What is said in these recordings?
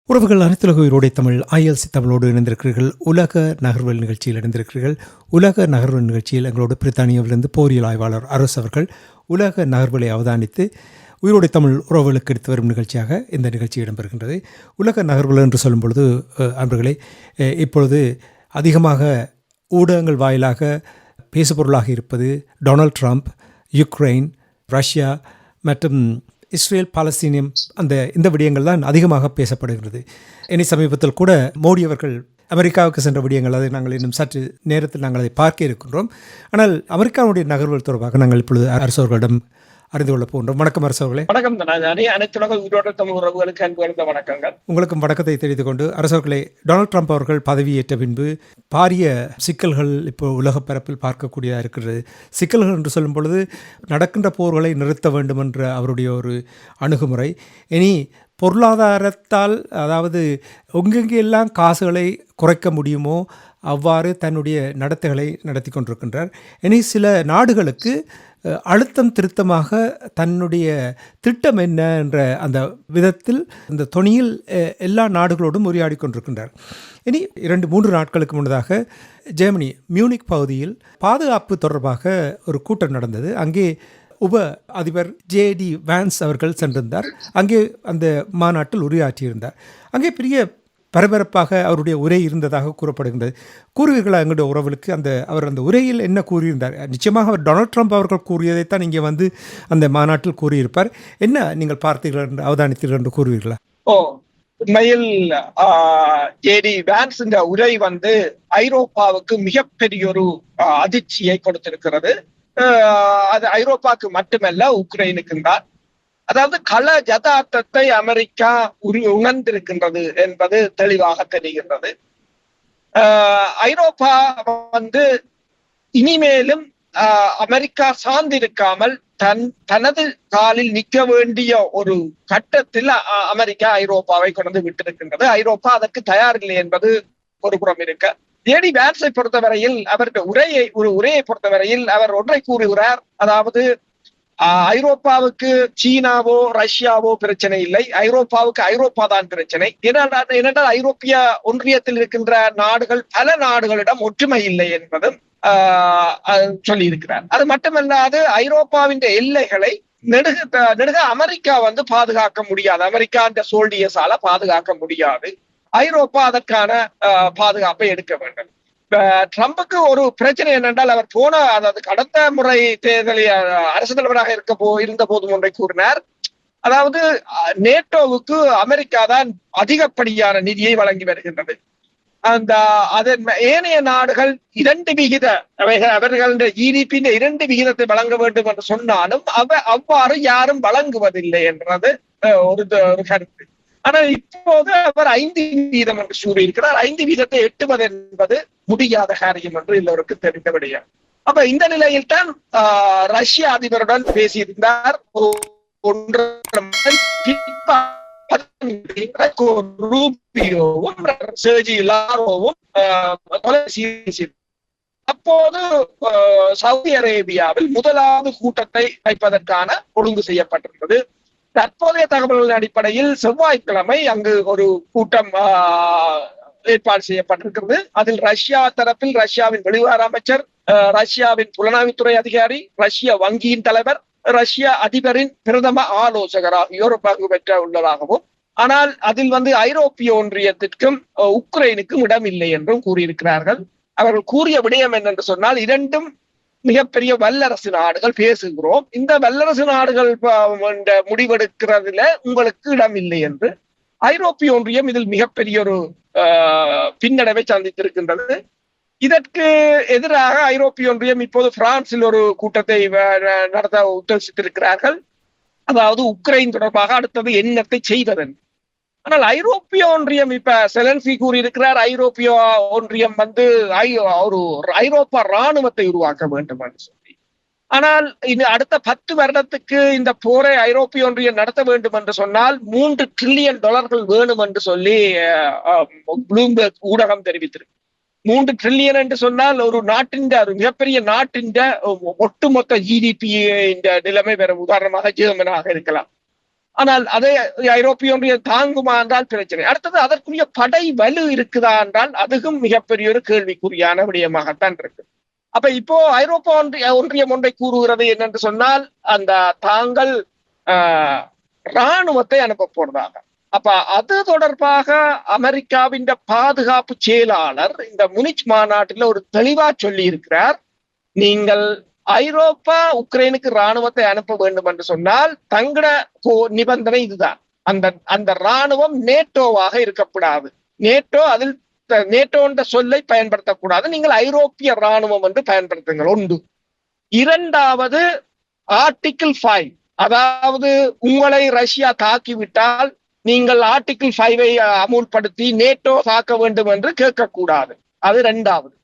உறவுகள் அனைத்துலக உயிரோடை தமிழ் ILC தமிழோடு இணைந்திருக்கிறீர்கள். உலக நகர்வல் நிகழ்ச்சியில் இணைந்திருக்கிறீர்கள். உலக நகர்வல் நிகழ்ச்சியில் எங்களோடு பிரித்தானியாவிலிருந்து போரியல் ஆய்வாளர் அரசு அவர்கள் உலக நகர்வலை அவதானித்து உயிரோடை தமிழ் உறவுகளுக்கு எடுத்து வரும் நிகழ்ச்சியாக இந்த நிகழ்ச்சி இடம்பெறுகின்றது. உலக நகர்வல் என்று சொல்லும் பொழுது அன்பர்களே, இப்பொழுது அதிகமாக ஊடகங்கள் வாயிலாக பேசுபொருளாக இருப்பது டொனால்ட் ட்ரம்ப், யுக்ரைன், ரஷ்யா மற்றும் இஸ்ரேல், பாலஸ்தீனியம், இந்த விடயங்கள் தான் அதிகமாக பேசப்படுகிறது. இனி சமீபத்தில் கூட மோடி அவர்கள் அமெரிக்காவுக்கு சென்ற விடயங்கள், அதை நாங்கள் இன்னும் சற்று நேரத்தில் நாங்கள் அதை பார்க்க இருக்கின்றோம். ஆனால் அமெரிக்காவுடைய நகர்வுகள் தொடர்பாக நாங்கள் இப்பொழுது அரசவர்களிடம் அறிந்து கொள்ள போகின்றோம். வணக்கம் அரசவர்களே. வணக்கம். அனைத்துலக உயிரோட்ட தமிழ் உறவுகளுக்கு அன்பு வணக்கங்கள். உங்களுக்கும் வணக்கத்தை தெரிவித்துக் கொண்டு, அரசவர்களே, டொனால்ட் ட்ரம்ப் அவர்கள் பதவியேற்ற பின்பு பாரிய சிக்கல்கள் இப்போ உலக பரப்பில் பார்க்கக்கூடியதாக இருக்கிறது. சிக்கல்கள் என்று சொல்லும் பொழுது நடக்கின்ற போர்களை நிறுத்த வேண்டும் என்ற அவருடைய ஒரு அணுகுமுறை. இனி பொருளாதாரத்தால், அதாவது எங்கெங்கெல்லாம் காசுகளை குறைக்க முடியுமோ அவ்வாறு தன்னுடைய நடத்தைகளை நடத்தி கொண்டிருக்கின்றார். இனி சில நாடுகளுக்கு அழுத்தம் திருத்தமாக தன்னுடைய திட்டம் என்ன என்ற அந்த விதத்தில் இந்த தொனியில் எல்லா நாடுகளோடும் உரையாடி கொண்டிருக்கின்றார். இனி 2-3 நாட்களுக்கு முன்னதாக ஜெர்மனி மியூனிக் பகுதியில் பாதுகாப்பு தொடர்பாக ஒரு கூட்டம் நடந்தது. அங்கே உப அதிபர் JD வான்ஸ் அவர்கள் சென்றிருந்தார். அங்கே அந்த மாநாட்டில் உரையாற்றியிருந்தார். அங்கே பெரிய பரபரப்பாக அவருடைய உரை இருந்ததாக கூறப்படுகின்றது. கூறுவீர்களா எங்களுடைய உறவுகளுக்கு அவர் அந்த உரையில் என்ன கூறியிருந்தார்? நிச்சயமாக அவர் டொனால்ட் ட்ரம்ப் அவர்கள் கூறியதைத்தான் இங்கே வந்து அந்த மாநாட்டில் கூறியிருப்பார். என்ன நீங்கள் பார்த்தீர்கள் என்று அவதானித்தீர்கள் என்று கூறுவீர்களா? உண்மையில் JD வான்ஸ் இந்த உரை வந்து ஐரோப்பாவுக்கு மிகப்பெரிய ஒரு அதிர்ச்சியை கொடுத்திருக்கிறது. அது ஐரோப்பாவுக்கு மட்டுமல்ல, உக்ரைனுக்கும் தான். அதாவது கள யதார்த்தத்தை அமெரிக்கா உணர்ந்திருக்கின்றது என்பது தெளிவாக தெரிகின்றது. ஐரோப்பா வந்து இனிமேலும் அமெரிக்கா சார்ந்திருக்காமல் தனது காலில் நிற்க வேண்டிய ஒரு கட்டத்தில் அமெரிக்கா ஐரோப்பாவை கொண்டு விட்டிருக்கின்றது. ஐரோப்பா அதற்கு தயாரில்லை என்பது ஒரு புறம் இருக்க, JD வான்ஸை பொறுத்தவரையில் அவருடைய உரையை பொறுத்தவரையில் அவர் ஒன்றை கூறுகிறார். அதாவது ஐரோப்பாவுக்கு சீனாவோ ரஷ்யாவோ பிரச்சனை இல்லை, ஐரோப்பாவுக்கு ஐரோப்பா தான் பிரச்சனை. ஏனென்றால் ஐரோப்பிய ஒன்றியத்தில் இருக்கின்ற நாடுகள், பல நாடுகளிடம் ஒற்றுமை இல்லை என்பதும் சொல்லி இருக்கிறார். அது மட்டுமல்லாது ஐரோப்பாவின் எல்லைகளை நெடுக அமெரிக்கா வந்து பாதுகாக்க முடியாது, அமெரிக்கா அந்த சோல்டியர்ஸால பாதுகாக்க முடியாது. ஐரோப்பா அதற்கான பாதுகாப்பை எடுக்க வேண்டும். ட்ரம்புக்கு ஒரு பிரச்சனை என்னென்றால், அவர் அதாவது கடந்த முறை தேர்தலில் அரசு தலைவராக இருந்த போதும் ஒன்றை கூறினார். அதாவது நேட்டோவுக்கு அமெரிக்கா தான் அதிகப்படியான நிதியை வழங்கி வருகின்றது. அதன் ஏனைய நாடுகள் 2% அவர்களுடைய GDP 2% வழங்க வேண்டும் என்று சொன்னாலும் அவ்வாறு யாரும் வழங்குவதில்லை என்றது ஒரு கருத்து. ஆனால் இப்போது அவர் 5% என்று கூறியிருக்கிறார். 5% எட்டுவது என்பது முடியாத காரியம் என்று எல்லோருக்கும் தெரிந்த விடயம். அப்ப இந்த நிலையில் தான் ரஷ்ய அதிபருடன் பேசியிருந்தார். அப்போது சவுதி அரேபியாவில் முதலாவது கூட்டத்தை வைப்பதற்கான ஒழுங்கு செய்யப்பட்டிருந்தது. தற்போதைய தகவல்களின் அடிப்படையில் செவ்வாய்க்கிழமை அங்கு ஒரு கூட்டம் ஏற்பாடு செய்யப்பட்டிருக்கிறது. அதில் ரஷ்யா தரப்பில் ரஷ்யாவின் வெளிவார அமைச்சர், ரஷ்யாவின் புலனாய்வுத்துறை அதிகாரி, ரஷ்ய வங்கியின் தலைவர், ரஷ்ய அதிபரின் பிரதம ஆலோசகர் ஆகியோர் பங்கு பெற்ற உள்ளதாகவும், ஆனால் அதில் வந்து ஐரோப்பிய ஒன்றியத்திற்கும் உக்ரைனுக்கும் இடம் இல்லை என்றும் கூறியிருக்கிறார்கள். அவர்கள் கூறிய விடயம் என்னென்று சொன்னால், இரண்டும் மிகப்பெரிய வல்லரசு நாடுகள் பேசுகிறோம், இந்த வல்லரசு நாடுகள் முடிவெடுக்கிறதுல உங்களுக்கு இடம் இல்லை என்று. ஐரோப்பிய ஒன்றியம் இதில் மிகப்பெரிய ஒரு பின்னடைவை சந்தித்திருக்கின்றது. இதற்கு எதிராக ஐரோப்பிய ஒன்றியம் இப்போது பிரான்சில் ஒரு கூட்டத்தை நடத்த உத்தேசித்திருக்கிறார்கள். அதாவது உக்ரைன் தொடர்பாக அடுத்தது என்னத்தை செய்வதென்று. ஆனால் ஐரோப்பிய ஒன்றியம் இப்ப செலன்ஸ்கி கூறியிருக்கிறார், ஐரோப்பிய ஒன்றியம் வந்து ஒரு ஐரோப்பா ராணுவத்தை உருவாக்க வேண்டும் என்று சொல்லி. ஆனால் இது அடுத்த 10 வருடத்துக்கு இந்த போரை ஐரோப்பிய ஒன்றியம் நடத்த வேண்டும் என்று சொன்னால் $3 டிரில்லியன் வேணும் என்று சொல்லி ப்ளூம்பெர்க் ஊடகம் தெரிவித்திருக்கு. 3 டிரில்லியன் என்று சொன்னால் ஒரு நாட்டின் ஒரு மிகப்பெரிய நாட்டின் ஒட்டுமொத்த ஜிடிபி நிலைமை வேற. உதாரணமாக ஜெர்மனாக இருக்கலாம். ஆனால் அதை ஐரோப்பிய ஒன்றியம் தாங்குமா என்றால் பிரச்சனை. அடுத்தது அதற்குரிய படை வலு இருக்குதா என்றால் அதுவும் மிகப்பெரிய ஒரு கேள்விக்குறியான விடயமாகத்தான் இருக்கு. அப்ப இப்போ ஐரோப்பா ஒன்றியம் ஒன்றை கூறுகிறது என்னென்று சொன்னால் அந்த தாங்கள் இராணுவத்தை அனுப்ப போறதாக. அப்ப அது தொடர்பாக அமெரிக்காவின் பாதுகாப்பு செயலாளர் இந்த முனிச் மாநாட்டில் ஒரு தெளிவா சொல்லி இருக்கிறார். நீங்கள் ஐரோப்பா உக்ரைனுக்கு இராணுவத்தை அனுப்ப வேண்டும் என்று சொன்னால் தங்கட நிபந்தனை இதுதான். அந்த இராணுவம் நேட்டோவாக இருக்கக்கூடாது. நேட்டோ என்ற சொல்லை பயன்படுத்தக்கூடாது. நீங்கள் ஐரோப்பிய இராணுவம் என்று பயன்படுத்துங்கள். ஒன்று. இரண்டாவது, ஆர்டிகிள் 5, அதாவது உங்களை ரஷ்யா தாக்கிவிட்டால் நீங்கள் ஆர்டிகிள் 5 அமுல்படுத்தி நேட்டோ தாக்க வேண்டும் என்று கேட்கக்கூடாது. அது இரண்டாவது.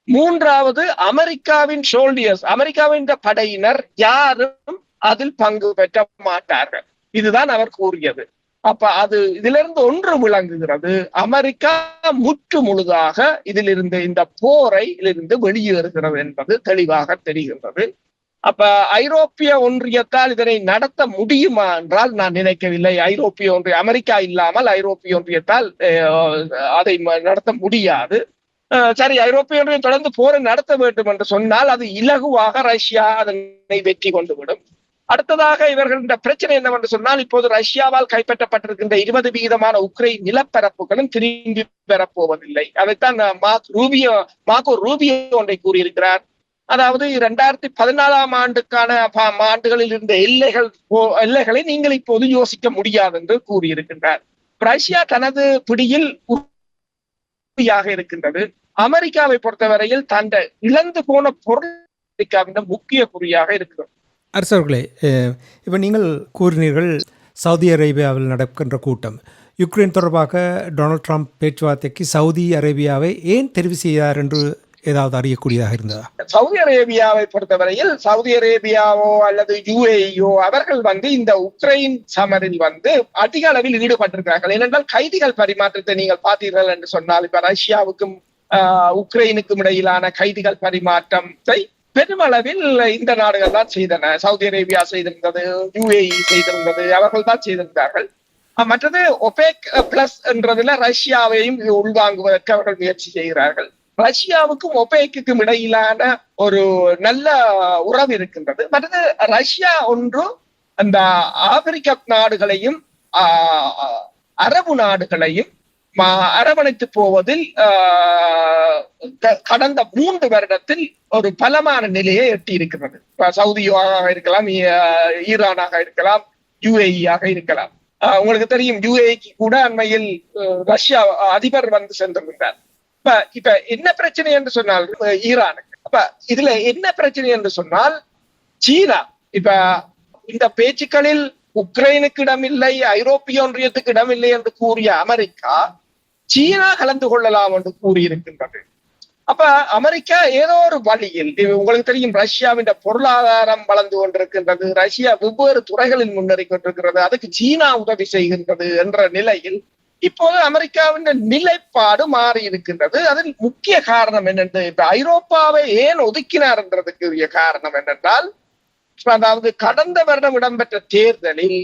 மூன்றாவது, அமெரிக்காவின் சோல்டியர்ஸ், அமெரிக்காவின் படையினர் யாரும் அதில் பங்கு பெற்ற மாட்டார்கள். இதுதான் அவர் கூறியது. அப்ப அது இதிலிருந்து ஒன்று விளங்குகிறது, அமெரிக்கா முற்று முழுதாக இதிலிருந்து இந்த போரை இதிலிருந்து வெளியேறுகிறது என்பது தெளிவாக தெரிகின்றது. அப்ப ஐரோப்பிய ஒன்றியத்தால் இதனை நடத்த முடியுமா என்றால் நான் நினைக்கவில்லை. ஐரோப்பிய ஒன்றியம், அமெரிக்கா இல்லாமல் ஐரோப்பிய ஒன்றியத்தால் அதை நடத்த முடியாது. சரி, ஐரோப்பிய ஒன்றியம் தொடர்ந்து போரை நடத்த வேண்டும் என்று சொன்னால் அது இலகுவாக ரஷ்யா அதனை வெற்றி கொண்டு விடும். அடுத்ததாக இவர்களின் பிரச்சனை என்னவென்று சொன்னால், இப்போது ரஷ்யாவால் கைப்பற்றப்பட்டிருக்கின்ற 20% உக்ரைன் நிலப்பரப்புகளும் திரும்பி பெறப்போவதில்லை. அதைத்தான் மார்க்கோ ரூபியோ ஒன்றை கூறியிருக்கிறார். அதாவது 2014 ஆண்டுகளில் இருந்த எல்லைகளை நீங்கள் இப்போது யோசிக்க முடியாது என்று கூறியிருக்கின்றார். ரஷ்யா தனது பிடியில் இருக்கின்றது. அமெரிக்காவை பொறுத்தவரையில் தன் இழந்து போன பொருள் அமெரிக்காவின் முக்கிய குறியாக இருக்கிறது. அரசர்களே, இப்போ நீங்கள் கூறினீர்கள் சவுதி அரேபியாவில் நடக்கின்ற கூட்டம், யுக்ரைன் தொடர்பாக டொனால்ட் ட்ரம்ப் பேச்சுவார்த்தைக்கு சவுதி அரேபியாவை ஏன் தெரிவு செய்தார் என்று ஏதாவது அறியக்கூடியதாக இருந்ததா? சவுதி அரேபியாவை பொறுத்தவரையில் சவுதி அரேபியாவோ அல்லது யுஏஇயோ அவர்கள் இந்த உக்ரைன் சமரில் அதிக அளவில் ஈடுபட்டிருக்கிறார்கள். ஏனென்றால் கைதிகள் பரிமாற்றத்தை நீங்கள் பார்த்தீர்கள் என்று சொன்னால், இப்ப ரஷ்யாவுக்கும் உக்ரைனுக்கும் இடையிலான கைதிகள் பரிமாற்றத்தை பெருமளவில் இந்த நாடுகள் தான் செய்தன. சவுதி அரேபியா செய்திருந்தது, யுஏஇ செய்திருந்தது, அவர்கள் தான் செய்திருந்தார்கள். மற்றது ஒபேக் பிளஸ் என்றதுல ரஷ்யாவையும் உள்வாங்குவதற்கு அவர்கள் முயற்சி செய்கிறார்கள். ரஷ்யாவுக்கும் ஒபேக்குக்கும் இடையிலான ஒரு நல்ல உறவு இருக்கின்றது. மற்றது ரஷ்யா ஒன்று அந்த ஆப்பிரிக்க நாடுகளையும் அரபு நாடுகளையும் அரவணைத்து போவதில் கடந்த 3 வருடத்தில் ஒரு பலமான நிலையை எட்டி இருக்கிறது. சவுதியாக இருக்கலாம், ஈரானாக இருக்கலாம், யுஏஇயாக இருக்கலாம். உங்களுக்கு தெரியும், யுஏஇக்கு கூட அண்மையில் ரஷ்யா அதிபர் சென்றிருந்தார். இப்ப என்ன பிரச்சனை என்று சொன்னால் ஈரானுக்கு, அப்ப இதுல என்ன பிரச்சனை என்று சொன்னால் சீனா இப்ப இந்த பேச்சுக்களில் உக்ரைனுக்கு இடமில்லை, ஐரோப்பிய ஒன்றியத்துக்கு இடமில்லை என்று கூறிய அமெரிக்கா சீனா கலந்து கொள்ளலாம் என்று கூறியிருக்கின்றது. அப்ப அமெரிக்கா ஏதோ ஒரு வழியில், உங்களுக்கு தெரியும் ரஷ்யாவின் பொருளாதாரம் வளர்ந்து கொண்டிருக்கின்றது, ரஷ்யா வெவ்வேறு துறைகளில் முன்னேறி கொண்டிருக்கிறது, அதுக்கு சீனா உதவி செய்கின்றது என்ற நிலையில் இப்போது அமெரிக்காவின் நிலைப்பாடு மாறி இருக்கின்றது. அதில் முக்கிய காரணம் என்னென்று, இப்ப ஐரோப்பாவை ஏன் ஒதுக்கினார் என்றதுக்குரிய காரணம் என்னென்றால், அதாவது கடந்த வருடம் இடம்பெற்ற தேர்தலில்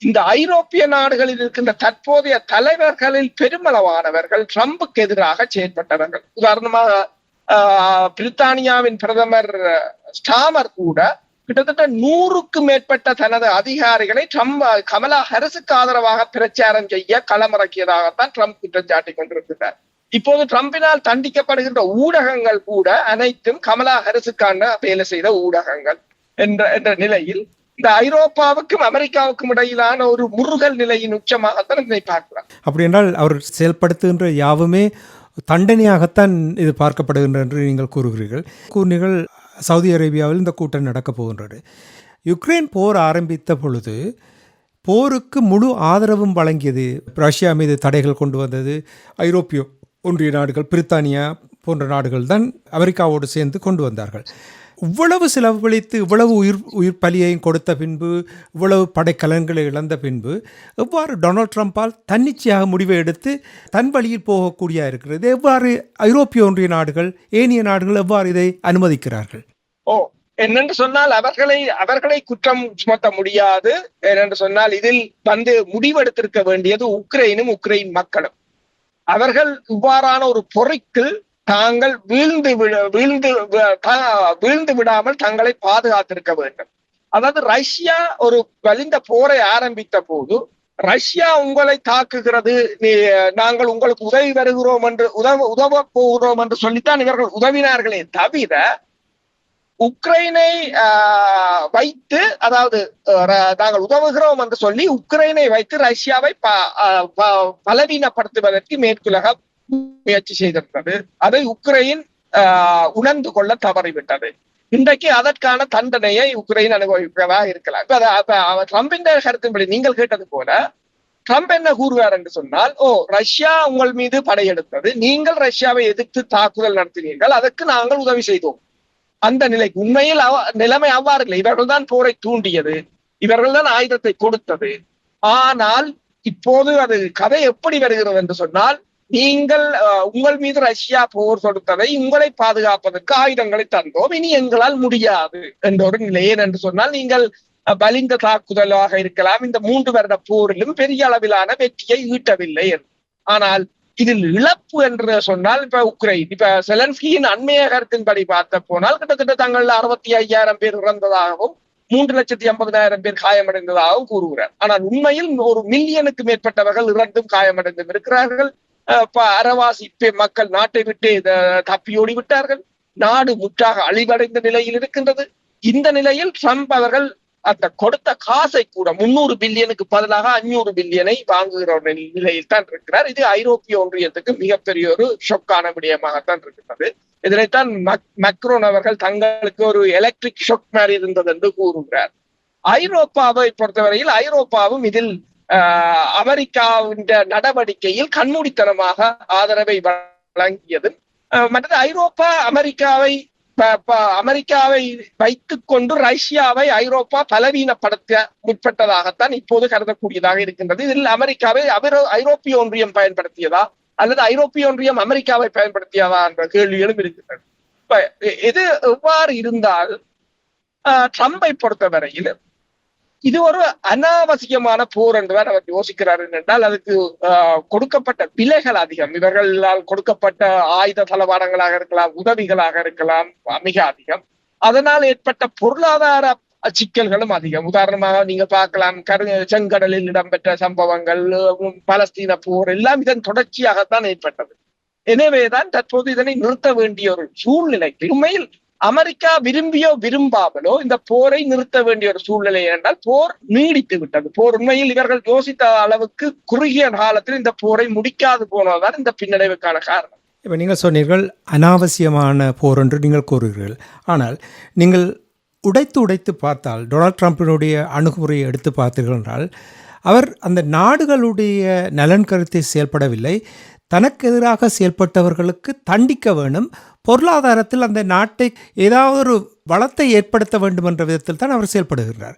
இந்த ஐரோப்பிய நாடுகளில் இருக்கின்ற தற்போதைய தலைவர்களில் பெருமளவானவர்கள் ட்ரம்புக்கு எதிராக செயற்பட்டவர்கள். உதாரணமாக பிரித்தானியாவின் பிரதமர் ஸ்டாமர் கூட கிட்டத்தட்ட 100க்கும் மேற்பட்ட தனது அதிகாரிகளை கமலா ஹாரிஸுக்கு ஆதரவாக பிரச்சாரம் செய்ய களமிறக்கியதாகத்தான் ட்ரம்ப் குற்றம் சாட்டிக் கொண்டிருக்கிறார். இப்போது ட்ரம்பினால் தண்டிக்கப்படுகின்ற ஊடகங்கள் கூட அனைத்தும் கமலா ஹாரிஸுக்கான வேலை செய்த ஊடகங்கள் என்ற நிலையில் இந்த ஐரோப்பாவுக்கும் அமெரிக்காவுக்கும் இடையிலான ஒரு முருகல் நிலையின் உச்சமாகத்தான் இதனை பார்க்கலாம். அப்படி என்றால் அவர் செயல்படுத்துகின்ற யாவுமே தண்டனையாகத்தான் இது பார்க்கப்படுகின்ற என்று நீங்கள் கூறுகிறீர்கள். சவுதி அரேபியாவில் இந்த கூட்டம் நடக்கப் போகின்றது. யுக்ரைன் போர் ஆரம்பித்த பொழுது போருக்கு முழு ஆதரவும் வழங்கியது. ரஷ்யா மீது தடைகள் கொண்டு வந்தது ஐரோப்பிய ஒன்றிய நாடுகள், பிரித்தானியா போன்ற நாடுகள் தான் அமெரிக்காவோடு சேர்ந்து கொண்டு வந்தார்கள். இவ்வளவு செலவழித்து இவ்வளவு உயிர் பலியையும் கொடுத்த பின்பு, இவ்வளவு படைக்கலன்களை இழந்த பின்பு எவ்வாறு டொனால்ட் ட்ரம்பால் தன்னிச்சையாக முடிவை எடுத்து தன் வழியில் போகக்கூடிய இருக்கிறது? எவ்வாறு ஐரோப்பிய ஒன்றிய நாடுகள், ஏனைய நாடுகள் எவ்வாறு இதை அனுமதிக்கிறார்கள்? என்னென்று சொன்னால் அவர்களை குற்றம் சுமத்த முடியாது. ஏனென்று சொன்னால் இதில் முடிவெடுத்திருக்க வேண்டியது உக்ரைனும் உக்ரைன் மக்களும். அவர்கள் இவ்வாறான ஒரு பொறைக்கு தாங்கள் வீழ்ந்து விடாமல் தங்களை பாதுகாத்திருக்க வேண்டும். அதாவது ரஷ்யா ஒரு வலிந்த போரை ஆரம்பித்த போது ரஷ்யா உங்களை தாக்குகிறது, நாங்கள் உங்களுக்கு உதவி வருகிறோம் என்று உதவ போகிறோம் என்று சொல்லித்தான் இவர்கள் உதவினார்களே தவிர உக்ரைனை வைத்து, அதாவது நாங்கள் உதவுகிறோம் என்று சொல்லி உக்ரைனை வைத்து ரஷ்யாவை பலவீனப்படுத்துவதற்கு மேற்குலக முயற்சி செய்திருந்தது. அதை உக்ரைன் உணர்ந்து கொள்ள தவறிவிட்டது. இன்றைக்கு அதற்கான தண்டனையை உக்ரைன் அனுபவிப்பதாக இருக்கலாம். ட்ரம்பின் கருத்தின்படி நீங்கள் கேட்டது போல ட்ரம்ப் என்ன கூறுவார் என்று சொன்னால், ரஷ்யா உங்கள் மீது படையெடுத்தது, நீங்கள் ரஷ்யாவை எதிர்த்து தாக்குதல் நடத்தினீர்கள், அதற்கு நாங்கள் உதவி செய்தோம். அந்த நிலைக்கு உண்மையில் நிலைமை அவ்வாறு இல்லை. இவர்கள் தான் போரை தூண்டியது, இவர்கள் தான் ஆயுதத்தை கொடுத்தது. ஆனால் இப்போது அது கதை எப்படி வருகிறது என்று சொன்னால், நீங்கள் உங்கள் மீது ரஷ்யா போர் தொடுத்ததை உங்களை பாதுகாப்பதற்கு ஆயுதங்களை தந்தோம், இனி எங்களால் முடியாது என்ற ஒரு நிலை. என்று சொன்னால் நீங்கள் பலிந்த தாக்குதலாக இருக்கலாம், இந்த 3 வருட போரிலும் பெரிய அளவிலான வெற்றியை ஈட்டவில்லை. ஆனால் இதில் இழப்பு என்று சொன்னால், இப்ப செலன்ஸ்கியின் அண்மைய கருத்தின்படி பார்த்த போனால் கிட்டத்தட்ட தங்கள் 65,000 பேர் இறந்ததாகவும் 3,50,000 பேர் காயமடைந்ததாகவும் கூறுகிறார். ஆனால் உண்மையில் 1 மில்லியனுக்கு மேற்பட்டவர்கள் இறந்தும் காயமடைந்தும் இருக்கிறார்கள். அரைவாசி மக்கள் நாட்டை விட்டு தப்பியோடி விட்டார்கள். நாடு முற்றாக அழிவடைந்த நிலையில் இருக்கின்றது. இந்த நிலையில் ட்ரம்ப் அவர்கள் அந்த கொடுத்த காசை கூட 300 பில்லியனுக்கு பதிலாக 500 பில்லியனை வாங்குகிற நிலையில் தான் இருக்கிறார். இது ஐரோப்பிய ஒன்றியத்துக்கு மிகப்பெரிய ஒரு ஷொக்கான விடயமாகத்தான் இருக்கிறது. இதனைத்தான் மக்ரோன் அவர்கள் தங்களுக்கு ஒரு எலக்ட்ரிக் ஷொக் மாதிரி இருந்தது என்று கூறுகிறார். ஐரோப்பாவை பொறுத்தவரையில் ஐரோப்பாவும் இதில் அமெரிக்காவின் நடவடிக்கையில் கண்மூடித்தனமாக ஆதரவை வழங்கியது. மற்றது ஐரோப்பா அமெரிக்காவை வைத்துக் கொண்டு ரஷ்யாவை ஐரோப்பா பலவீனப்படுத்த முற்பட்டதாகத்தான் இப்போது கருதக்கூடியதாக இருக்கின்றது. இதில் அமெரிக்காவை ஐரோப்பிய ஒன்றியம் பயன்படுத்தியதா அல்லது ஐரோப்பிய ஒன்றியம் அமெரிக்காவை பயன்படுத்தியதா என்ற கேள்விகளும் இருக்கின்றன. இது எவ்வாறு இருந்தால் ட்ரம்பை பொறுத்தவரையில் இது ஒரு அனாவசியமான போர் என்றுதான் அவர் யோசிக்கிறார். என்றால் அதுக்கு கொடுக்கப்பட்ட விலைகள் அதிகம், இவர்களால் கொடுக்கப்பட்ட ஆயுத தளவாடங்களாக இருக்கலாம், உதவிகளாக இருக்கலாம், மிக அதிகம். அதனால் ஏற்பட்ட பொருளாதார சிக்கல்களும் அதிகம். உதாரணமாக நீங்க பார்க்கலாம், செங்கடலில் இடம்பெற்ற சம்பவங்கள், பலஸ்தீன போர் எல்லாம் இதன் தொடர்ச்சியாகத்தான் ஏற்பட்டது. எனவேதான் தற்போது இதனை நிறுத்த வேண்டிய ஒரு சூழ்நிலை. உண்மையில் அமெரிக்கா விரும்பியோ விரும்பாமலோ இந்த போரை நிறுத்த வேண்டிய ஒரு சூழ்நிலை என்றால் போர் நீடித்து விட்டது. போர் உண்மையில் இவர்கள் யோசித்த அளவுக்கு குறுகிய காலத்தில் இந்த போரை முடிக்காது போனதுதான் இந்த பின்னடைவுக்கான காரணம். இப்போ நீங்கள் சொன்னீர்கள் அனாவசியமான போர் என்று நீங்கள் கூறுகிறீர்கள். ஆனால் நீங்கள் உடைத்து பார்த்தால், டொனால்ட் ட்ரம்பினுடைய அணுகுமுறையை எடுத்து பார்த்தீர்கள் என்றால், அவர் அந்த நாடுகளுடைய நலன் கருத்தை செயல்படவில்லை, தனக்கு எதிராக செயல்பட்டவர்களுக்கு தண்டிக்க வேண்டும், பொருளாதாரத்தில் அந்த நாட்டை ஏதாவது ஒரு வளத்தை ஏற்படுத்த வேண்டும் என்ற விதத்தில் தான் அவர் செயல்படுகிறார்.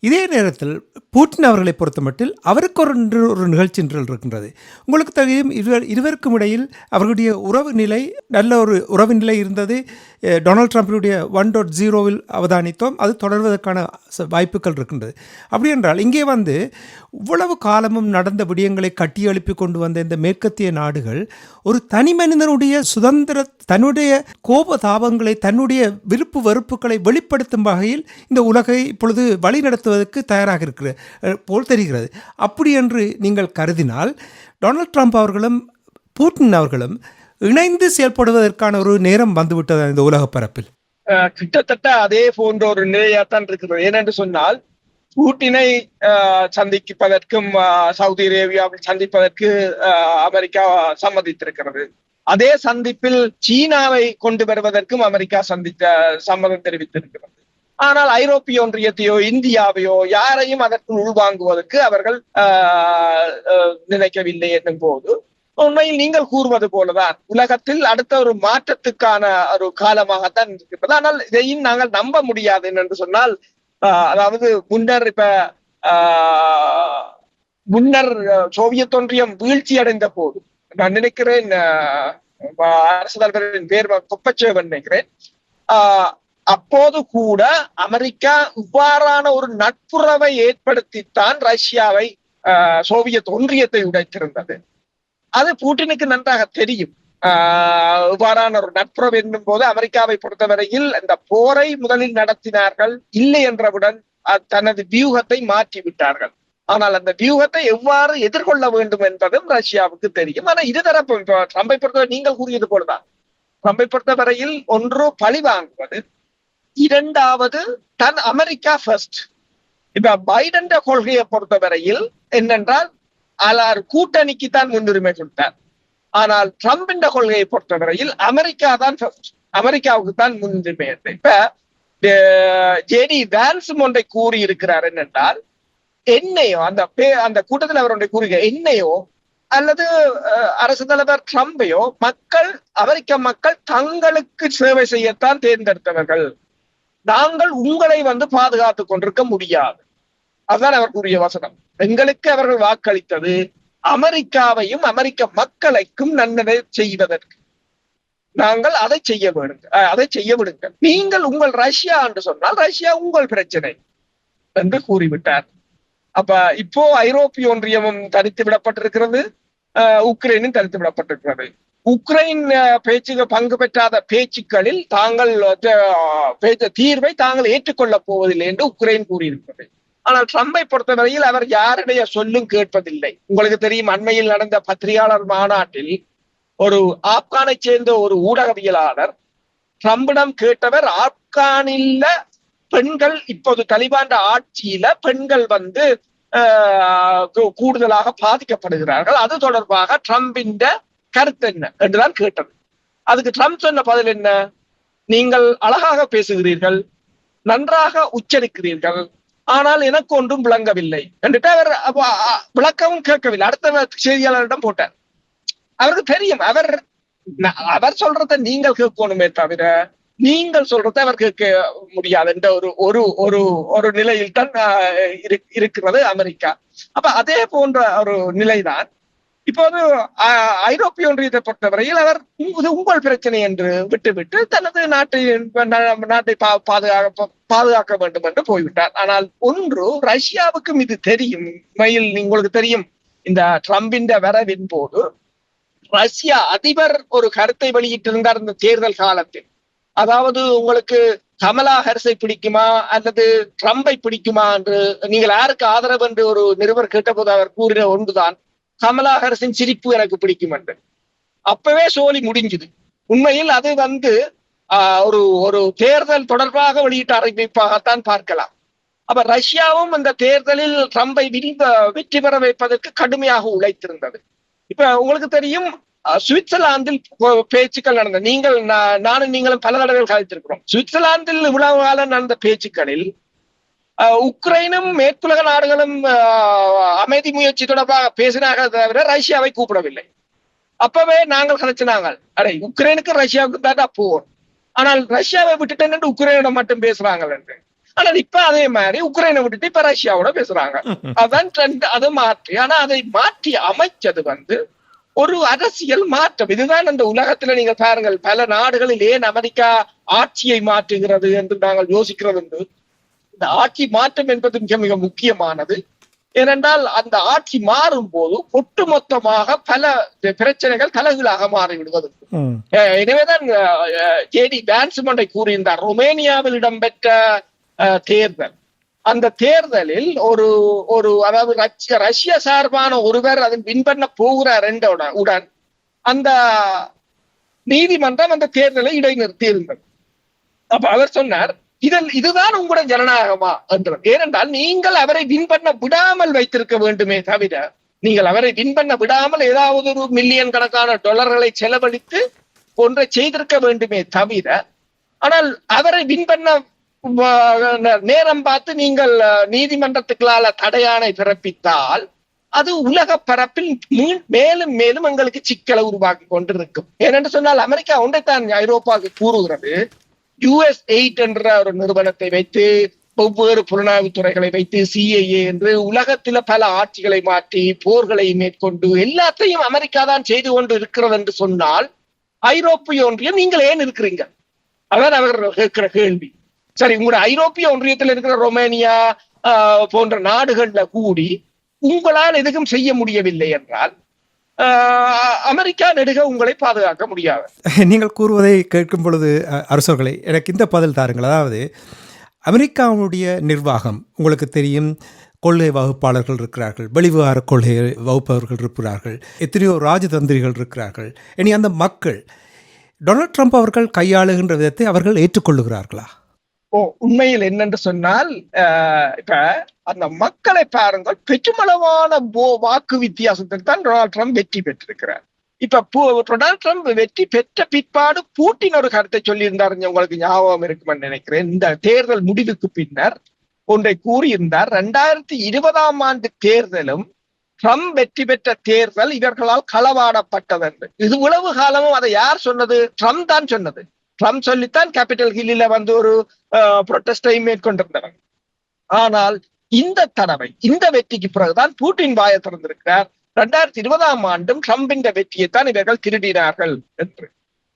இதே நேரத்தில் பூட்டின் அவர்களை பொறுத்தமட்டில் அவருக்கு ஒரு நிகழ்ச்சி இருக்கின்றது. உங்களுக்கு தெரியும், இருவருக்கும் இடையில் அவர்களுடைய உறவு நிலை நல்ல ஒரு உறவு நிலை இருந்தது. டொனால்ட் ட்ரம்பினுடைய 1.0 அவதானித்தோம். அது தொடர்வதற்கான வாய்ப்புகள் இருக்கின்றது. அப்படி என்றால் இங்கே இவ்வளவு காலமும் நடந்த விடயங்களை கட்டி எழுப்பி கொண்டு வந்த இந்த மேற்கத்திய நாடுகள் ஒரு தனி மனிதனுடைய சுதந்திர, தன்னுடைய கோப தாபங்களை, தன்னுடைய விருப்பு வெறுப்புகளை வெளிப்படுத்தும் வகையில் இந்த உலகை இப்பொழுது வழிநடத்துவதற்கு தயாராக இருக்கிற போல் தெரிகிறது. அப்படி என்று நீங்கள் கருதினால் டொனால்ட் ட்ரம்ப் அவர்களும் பூட்டின் அவர்களும் இணைந்து செயல்படுவதற்கான ஒரு நேரம் வந்துவிட்டது இந்த உலக பரப்பில். கிட்டத்தட்ட அதே போன்ற ஒரு நிலையாத்தான் இருக்கிறது. ஏனென்று சொன்னால் பூட்டினை சந்திப்பதற்கும் சவுதி அரேபியாவில் சந்திப்பதற்கு அமெரிக்கா சம்மதித்திருக்கிறது. அதே சந்திப்பில் சீனாவை கொண்டு வருவதற்கும் அமெரிக்கா சம்மதம் தெரிவித்திருக்கிறது. ஆனால் ஐரோப்பிய ஒன்றியத்தையோ இந்தியாவையோ யாரையும் அதற்கு உள்வாங்குவதற்கு அவர்கள் நினைக்கவில்லை என்னும் போது உண்மையில் நீங்கள் கூறுவது போலதான் உலகத்தில் அடுத்த ஒரு மாற்றத்துக்கான ஒரு காலமாகத்தான் இருக்கின்றது. ஆனால் இதையும் நாங்கள் நம்ப முடியாது என்று சொன்னால் அதாவது முன்னர் சோவியத் ஒன்றியம் வீழ்ச்சி அடைந்த போது நான் நினைக்கிறேன் அரசு தலைவரின் பேர் கொப்பச்சேவன் நினைக்கிறேன், அப்போது கூட அமெரிக்கா இவ்வாறான ஒரு நட்புறவை ஏற்படுத்தித்தான் ரஷ்யாவை சோவியத் ஒன்றியத்தை உடைத்திருந்தது. அது பூட்டினுக்கு நன்றாக தெரியும். இவ்வாறான ஒரு நட்புறவு என்னும் போது அமெரிக்காவை பொறுத்தவரையில் இந்த போரை முதலில் நடத்தினார்கள், இல்லை என்றவுடன் தனது வியூகத்தை மாற்றி விட்டார்கள். ஆனால் அந்த வியூகத்தை எவ்வாறு எதிர்கொள்ள வேண்டும் என்பதும் ரஷ்யாவுக்கு தெரியும். ஆனா இருதரப்பு ட்ரம்பை பொறுத்தவரை நீங்கள் கூறியது போலதான், ட்ரம்பை பொறுத்தவரையில் ஒன்று பழி வாங்குவது, இரண்டாவது தன் அமெரிக்கா ஃபர்ஸ்ட். இப்ப பைடன் கொள்கையை பொறுத்தவரையில் என்னென்றால் கூட்டணிக்கு தான் முன்னுரிமை கொடுத்தார். ஆனால் ட்ரம்பின் கொள்கையை பொறுத்தவரையில் அமெரிக்கா தான் ஃபர்ஸ்ட், அமெரிக்காவுக்கு தான் முன்னுரிமை. இப்ப ஜேடி வான்ஸ் ஒன்றை கூறி இருக்கிறார் என்னென்றால், என்னையோ அந்த கூட்டத்தில் அவர் ஒன்றை கூறுக, என்னையோ அல்லது அரசு தலைவர் ட்ரம்பையோ அமெரிக்க மக்கள் தங்களுக்கு சேவை செய்யத்தான் தேர்ந்தெடுத்தவர்கள், நாங்கள் உங்களை பாதுகாத்துக் கொண்டிருக்க முடியாது. அதுதான் அவர் கூறிய வசனம். எங்களுக்கு அவர்கள் வாக்களித்தது அமெரிக்காவையும் அமெரிக்க மக்களுக்கும் நன்மை செய்வதற்கு, நாங்கள் அதை செய்ய விடுங்கள். நீங்கள் உங்கள் ரஷ்யா என்று சொன்னால் ரஷ்யா உங்கள் பிரச்சனை என்று கூறிவிட்டார். அப்ப இப்போ ஐரோப்பிய ஒன்றியமும் தனித்து விடப்பட்டிருக்கிறது, உக்ரைனும் தனித்து விடப்பட்டிருக்கிறது. உக்ரைன் பங்கு பெற்றாத பேச்சுக்களில் தாங்கள் தீர்வை தாங்கள் ஏற்றுக்கொள்ளப் போவதில்லை என்று உக்ரைன் கூறியிருக்கிறது. ஆனால் ட்ரம்பை பொறுத்தவரையில் அவர் யாருடைய சொல்லும் கேட்பதில்லை. உங்களுக்கு தெரியும், அண்மையில் நடந்த பத்திரிகையாளர் மாநாட்டில் ஒரு ஆப்கானை சேர்ந்த ஒரு ஊடகவியலாளர் ட்ரம்பிடம் கேட்டவர், ஆப்கானில் பெண்கள் இப்போது தலிபான் ஆட்சியில பெண்கள் கூடுதலாக பாதிக்கப்படுகிறார்கள், அது தொடர்பாக ட்ரம்பின் கருத்து என்ன என்றுதான் கேட்டது. அதுக்கு ட்ரம்ப் சொன்ன பதில் என்ன, நீங்கள் அழகாக பேசுகிறீர்கள், நன்றாக உச்சரிக்கிறீர்கள், ஆனால் எனக்கு ஒன்றும் விளங்கவில்லை என்றுட்டு அவர் விளக்கவும் கேட்கவில்லை. அடுத்த செய்தியாளரிடம் போட்டார். அவருக்கு தெரியும், அவர் சொல்றத நீங்கள் கேட்கணுமே தவிர நீங்கள் சொல்றத அவர் கேட்க முடியாது என்ற ஒரு நிலையில் தான் இருக்கிறது அமெரிக்கா. அப்ப அதே போன்ற ஒரு நிலைதான் இப்போது ஐரோப்பிய ஒன்றியத்தை பொறுத்தவரையில் அவர் உங்கள் பிரச்சனை என்று விட்டுவிட்டு தனது நாட்டை பாதுகாக்க வேண்டும் என்று போய்விட்டார். ஆனால் ஒன்று, ரஷ்யாவுக்கும் இது தெரியும். உண்மையில் உங்களுக்கு தெரியும், இந்த ட்ரம்பின் வரவின் போது ரஷ்யா அதிபர் ஒரு கருத்தை வெளியிட்டிருந்தார் இந்த தேர்தல் காலத்தில். அதாவது உங்களுக்கு கமலா ஹாரிஸை பிடிக்குமா அல்லது ட்ரம்பை பிடிக்குமா என்று நீங்கள் யாருக்கு ஆதரவு என்று ஒரு நிருபர் கேட்டபோது அவர் கூறின ஒன்றுதான், கமலா ஹாரிஸின் சிரிப்பு எனக்கு பிடிக்கும் என்று. அப்பவே சோலி முடிஞ்சுது. உண்மையில் அது ஒரு தேர்தல் தொடர்பாக வெளியிட்ட அறிவிப்பாகத்தான் பார்க்கலாம். அப்ப ரஷ்யாவும் அந்த தேர்தலில் ட்ரம்பை வெற்றி பெற வைப்பதற்கு கடுமையாக உழைத்திருந்தது. இப்ப உங்களுக்கு தெரியும், சுவிட்சர்லாந்தில் பேச்சுக்கள் நடந்த, நானும் நீங்களும் பல தடவை கலைத்திருக்கிறோம். சுவிட்சர்லாந்தில் இவ்வளவு காலம் நடந்த பேச்சுக்களில் உக்ரைனும் மேற்குலக நாடுகளும் அமைதி முயற்சி தொடர்பாக பேசினார்கள் தவிர ரஷ்யாவை கூப்பிடவில்லை. அப்பவே நாங்கள் கலைச்சினாங்க, உக்ரைனுக்கு ரஷ்யாவுக்கு தான் போவோம், ஆனால் ரஷ்யாவை விட்டுட்டு உக்ரைனிடம் மட்டும் பேசுறாங்க என்று. ஆனால் இப்ப அதே மாதிரி உக்ரைனை விட்டுட்டு இப்ப ரஷ்யாவோட பேசுறாங்க. அதான் அதை மாற்றி, ஆனா அதை மாற்றி அமைச்சது ஒரு அரசியல் மாற்றம். இதுதான் அந்த உலகத்துல நீங்க பாருங்கள், பல நாடுகளில் ஏன் அமெரிக்கா ஆட்சியை மாற்றுகிறது என்று நாங்கள் யோசிக்கிறது உண்டு. இந்த ஆட்சி மாற்றம் என்பது மிக மிக முக்கியமானது. ஏனென்றால் அந்த ஆட்சி மாறும் போது ஒட்டுமொத்தமாக பல பிரச்சனைகள் தலைகீழாக மாறிவிடுவது. எனவேதான் ஜேடி வான்ஸ் ஒன்றை கூறியிருந்தார், ரொமேனியாவில் இடம்பெற்ற தேர்தல், அந்த தேர்தலில் அதாவது ரஷ்ய சார்பான ஒருவர் அதில் வின் பண்ண போகிறார் உடன் அந்த நீதிமன்றம் அந்த தேர்தலை இடைநிறுத்தி இருந்தது. அப்ப அவர் சொன்னார், இதுதான் உங்களுடைய ஜனநாயகமா என்று. ஏனென்றால் நீங்கள் அவரை வின் பண்ண விடாமல் வைத்திருக்க வேண்டுமே தவிர, நீங்கள் அவரை வின் பண்ண விடாமல் ஏதாவது ஒரு மில்லியன் கணக்கான டாலர்களை செலவழித்து ஒன்றை செய்திருக்க வேண்டுமே தவிர, ஆனால் அவரை வின் பண்ண நேரம் பார்த்து நீங்கள் நீதிமன்றத்துக்களால தடையாணை பிறப்பித்தால் அது உலக பரப்பில் மேலும் மேலும் எங்களுக்கு சிக்கலை உருவாக்கி கொண்டிருக்கும். ஏனென்று சொன்னால் அமெரிக்கா ஒன்றைத்தான் ஐரோப்பாவுக்கு கூறுகிறது. US8 என்ற ஒரு நிறுவனத்தை வைத்து ஒவ்வொரு புலனாய்வு துறைகளை வைத்து CIA என்று உலகத்தில பல ஆட்சிகளை மாற்றி போர்களை மேற்கொண்டு எல்லாத்தையும் அமெரிக்கா தான் செய்து கொண்டு இருக்கிறது என்று சொன்னால் ஐரோப்பிய ஒன்றியம் நீங்கள் ஏன் இருக்கிறீங்க? அதான் அவர்கள் கேட்கிற கேள்வி. சரி, உங்களோட ஐரோப்பிய ஒன்றியத்தில் இருக்கிற ரொமேனியா போன்ற நாடுகள்ல கூடி உங்களால் எதுவும் செய்ய முடியவில்லை என்றால் அமெரிக்கா நெடுக உங்களை பாதுகாக்க முடியாது. நீங்கள் கூறுவதை கேட்கும் பொழுது அரசர்களே, எனக்கு இந்த பதில் தாருங்கள். அதாவது அமெரிக்காவுடைய நிர்வாகம் உங்களுக்கு தெரியும், கொள்கை வகுப்பாளர்கள் இருக்கிறார்கள், வெளிவிவகார கொள்கை வகுப்பவர்கள் இருக்கிறார்கள், எத்தனையோ ராஜதந்திரிகள் இருக்கிறார்கள். இனி அந்த மக்கள் டொனால்ட் ட்ரம்ப் அவர்கள் கையாளுகின்ற விதத்தை அவர்கள் ஏற்றுக்கொள்ளுகிறார்களா? உண்மையில் என்னென்று சொன்னால் இப்ப அந்த மக்களை பாருங்கள், பெருமளவான வாக்கு வித்தியாசத்தில் தான் டொனால்ட் ட்ரம்ப் வெற்றி பெற்றிருக்கிறார். இப்ப டொனால்ட் ட்ரம்ப் வெற்றி பெற்ற பிற்பாடு பூட்டின் ஒரு கருத்தை சொல்லியிருந்தார், உங்களுக்கு ஞாபகம் இருக்குமென்னு நினைக்கிறேன். இந்த தேர்தல் முடிவுக்கு பின்னர் ஒன்றை கூறியிருந்தார். 2020 ஆண்டு தேர்தலும் ட்ரம்ப் வெற்றி பெற்ற தேர்தல் இவர்களால் களவாடப்பட்டது என்று. இது உளவு காலமும் அதை யார் சொன்னது? ட்ரம்ப் தான் சொன்னது. ட்ரம்ப் சொல்லித்தான் கேபிட்டல் ஹில்லில வந்து ஒரு புரொட்டஸ்டை மேற்கொண்டிருந்தவர். ஆனால் இந்த தடவை இந்த வெற்றிக்கு பிறகுதான் பூட்டின் வாயை திறந்திருக்கிறார். 2020 ஆண்டும் ட்ரம்பின் வெற்றியைத்தான் இவர்கள் திருடினார்கள் என்று.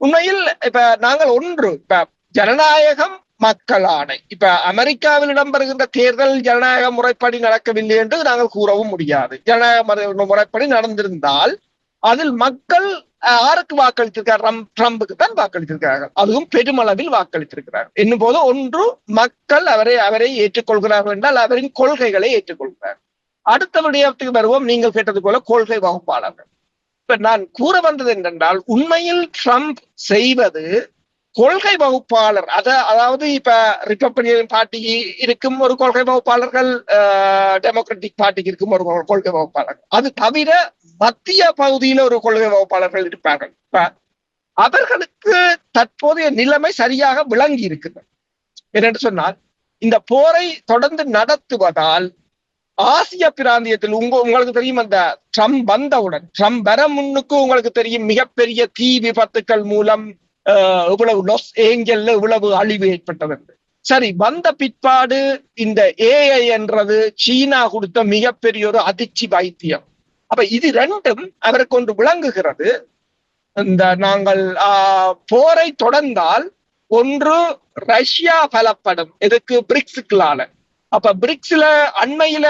உண்மையில் இப்ப நாங்கள் இப்ப ஜனநாயகம் மக்கள் ஆணை. இப்ப அமெரிக்காவில் இடம்பெறுகின்ற தேர்தல் ஜனநாயக முறைப்படி நடக்கவில்லை என்று நாங்கள் கூறவும் முடியாது. ஜனநாயக முறைப்படி நடந்திருந்தால் அதில் மக்கள் யாருக்கு வாக்களித்திருக்கார்? ட்ரம்புக்கு தான் வாக்களித்திருக்கிறார்கள். அதுவும் பெருமளவில் வாக்களித்திருக்கிறார்கள் என்னும் போது மக்கள் அவரை ஏற்றுக்கொள்கிறார்கள் என்றால் அவரின் கொள்கைகளை ஏற்றுக்கொள்கிறார். அடுத்த விடயத்துக்கு வருவோம். நீங்கள் கேட்டது போல கொள்கை வகுப்பாளர்கள். இப்ப நான் கூற வந்தது என்னென்றால், உண்மையில் ட்ரம்ப் செய்வது கொள்கை வகுப்பாளர். அதாவது இப்ப ரிப்பப்ளிகன் பார்ட்டிக்கு இருக்கும் ஒரு கொள்கை வகுப்பாளர்கள், டெமோக்ராட்டிக் பார்ட்டிக்கு இருக்கும் ஒரு கொள்கை வகுப்பாளர்கள். அது தவிர மத்திய பகுதியில ஒரு கொள்கை வகுப்பாளர்கள் இருப்பார்கள். அவர்களுக்கு தற்போதைய நிலைமை சரியாக விளங்கி இருக்குது. என்னென்று சொன்னால், இந்த போரை தொடர்ந்து நடத்துவதால் ஆசிய பிராந்தியத்தில் உங்களுக்கு தெரியும், அந்த ட்ரம்ப் வந்தவுடன், ட்ரம்ப் வர முன்னுக்கு உங்களுக்கு தெரியும், மிகப்பெரிய தீ விபத்துக்கள் மூலம் இவ்வளவு லாஸ் ஏஞ்சல்ல இவ்வளவு அழிவு ஏற்பட்டது. சரி, வந்த பிற்பாடு இந்த AI என்றது சீனா கொடுத்த மிகப்பெரிய ஒரு அதிர்ச்சி வைத்தியம். அப்ப இது ரெண்டும் அவருக்கு ஒன்று விளங்குகிறது. இந்த நாங்கள் போரை தொடர்ந்தால் ஒன்று ரஷ்யா பலப்படும், எதுக்கு? பிரிக்ஸுக்களால. அப்ப பிரிக்ஸ்ல அண்மையில